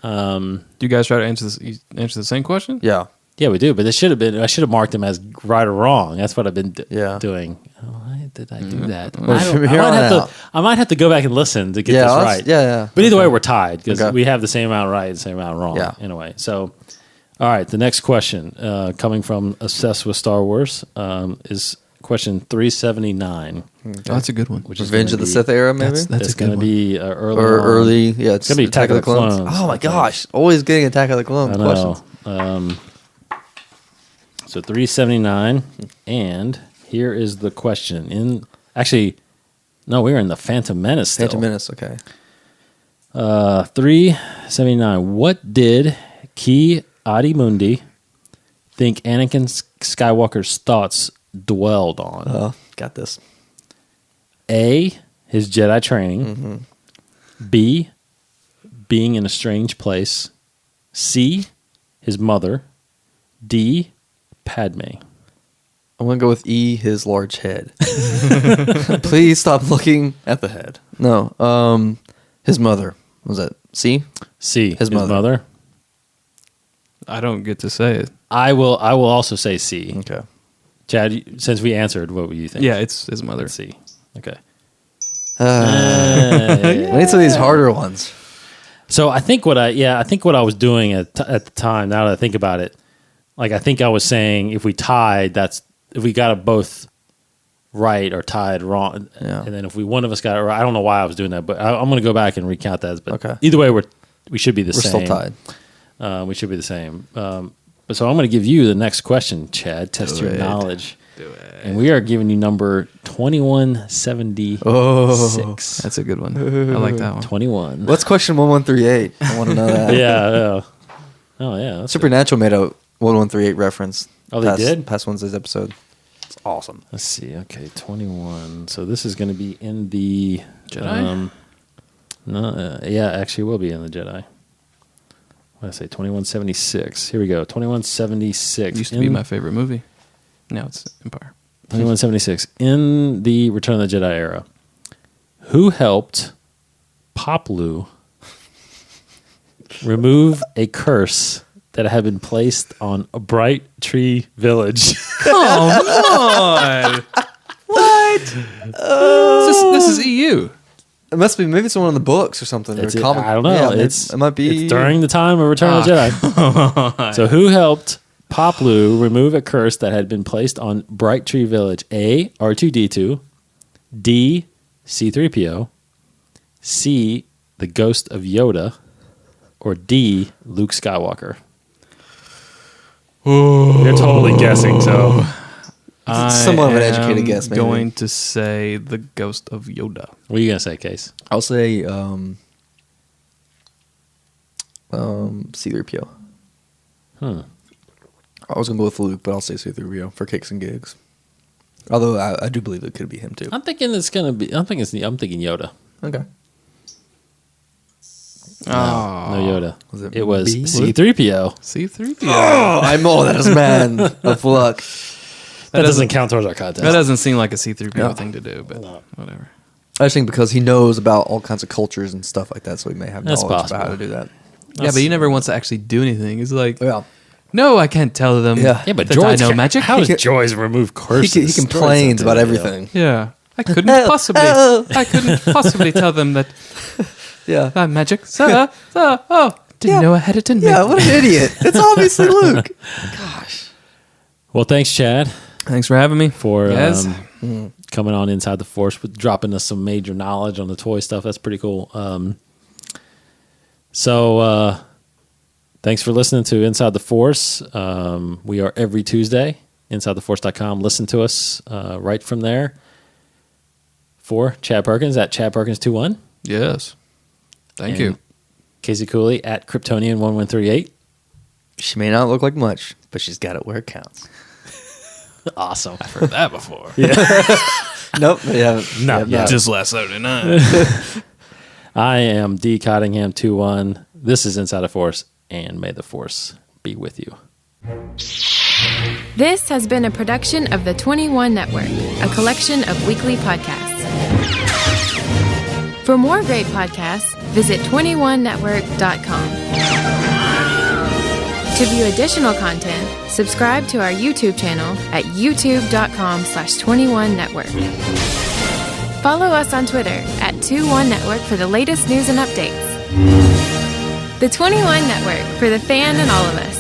Do you guys try to answer the same question? Yeah. Yeah, we do, but it should have been. I should have marked them as right or wrong. That's what I've been doing. Oh, why did I do that? Well, from I here might on have out. I might have to go back and listen to get Yeah, this let's- right. yeah. But either way, we're tied because Okay. we have the same amount right and the same amount wrong. Yeah. In a way. So, all right. The next question, coming from Obsessed with Star Wars, is question 379, Oh, that's a good one. which is Revenge gonna of the be- Sith era, maybe? That's It's a good going to one. be early. Or on. early. Yeah, it's gonna be Attack of the Clones, Oh, I my think. gosh. Always getting Attack of the Clones I questions. know. So 379, and here is the question. We were in the Phantom Menace still. Phantom Menace, okay. 379. What did Ki Adimundi think Anakin Skywalker's thoughts dwelled on? Got this. A, his Jedi training. B, being in a strange place. C, his mother. D, Padme. I'm going to go with E, his large head. Please stop looking at the head. No. His mother. What was that C? C, his mother. I don't get to say it. I will also say C. Okay. Chad, since we answered, what would you think? Yeah, it's his mother. C. Okay. I need some of these harder ones. So I think what I was doing at the time, now that I think about it, like I think I was saying if we tied, if we got it both right or tied wrong, Yeah. and then if one of us got it right, I don't know why I was doing that, but I'm going to go back and recount that. But Okay. either way, we should be the We're same. still tied. We should be the same. But so I'm going to give you the next question, Chad. Test your knowledge. Do it. And we are giving you number 2176. Oh. That's a good one. I like that one. 21. What's question 1138? I want to know that. Yeah. Oh, yeah. That's Supernatural made a 1138 reference. Oh, they did? Past Wednesday's episode. It's awesome. Let's see. Okay, 21. So this is going to be in the Jedi? Yeah, actually, it will be in the Jedi. What did I say? 2176. Here we go. 2176. Used to be my favorite movie. Now it's Empire. 2176. In the Return of the Jedi era, who helped Poplu remove a curse that had been placed on a Bright Tree Village? Come on! What? This is EU. It must be maybe someone in the books or something. It's or comic. I don't know. Yeah, it might be It's during the time of Return of the Jedi. So who helped Poplu remove a curse that had been placed on Bright Tree Village? A, R2-D2. D, C-3PO. C, the ghost of Yoda. Or D, Luke Skywalker. You're totally guessing, so. Somewhat of an educated guess, maybe. Going to say the ghost of Yoda. What are you gonna say, Case? I'll say C-3PO. Hmm. I was gonna go with Luke, but I'll say C-3PO for kicks and gigs. Although I do believe it could be him too. I'm thinking it's gonna be. I'm thinking Yoda. Okay. No Yoda. Was it it was B? C-3PO. C-3PO. Oh, I'm all that is man of luck. That doesn't count towards our contest. That doesn't seem like a C-3PO No. thing to do, but whatever. I just think because he knows about all kinds of cultures and stuff like that, so he may have That's knowledge possible. about how to do that. Yeah, but he never wants to actually do anything. He's like, Yeah. no, I can't tell them Yeah. Yeah, but that George I know magic. How does He can- George remove curses? He complains about everything. Yeah. I couldn't Oh, possibly. oh. I couldn't possibly tell them that Yeah. I'm magic. Sir, didn't Yeah. know I had it in me. Yeah, what an idiot. It's obviously Luke. Well, thanks, Chad, Thanks for having me. for Yes. coming on Inside the Force, with dropping us some major knowledge on the toy stuff. That's pretty cool. So thanks for listening to Inside the Force. We are every Tuesday, InsideTheForce.com. Listen to us right from there. For Chad Perkins at Chad Perkins21. Yes. Thank And you. Casey Cooley at Kryptonian1138. She may not look like much, but she's got it where it counts. Awesome. I've heard that before. Nope. Yeah. Not yet. Just last Saturday night. I am D. Cottingham21. This is Inside the Force, and may the Force be with you. This has been a production of the 21 Network, a collection of weekly podcasts. For more great podcasts, visit 21network.com. To view additional content, subscribe to our YouTube channel at youtube.com/21network. Follow us on Twitter at 21network for the latest news and updates. The 21 Network, for the fan and all of us.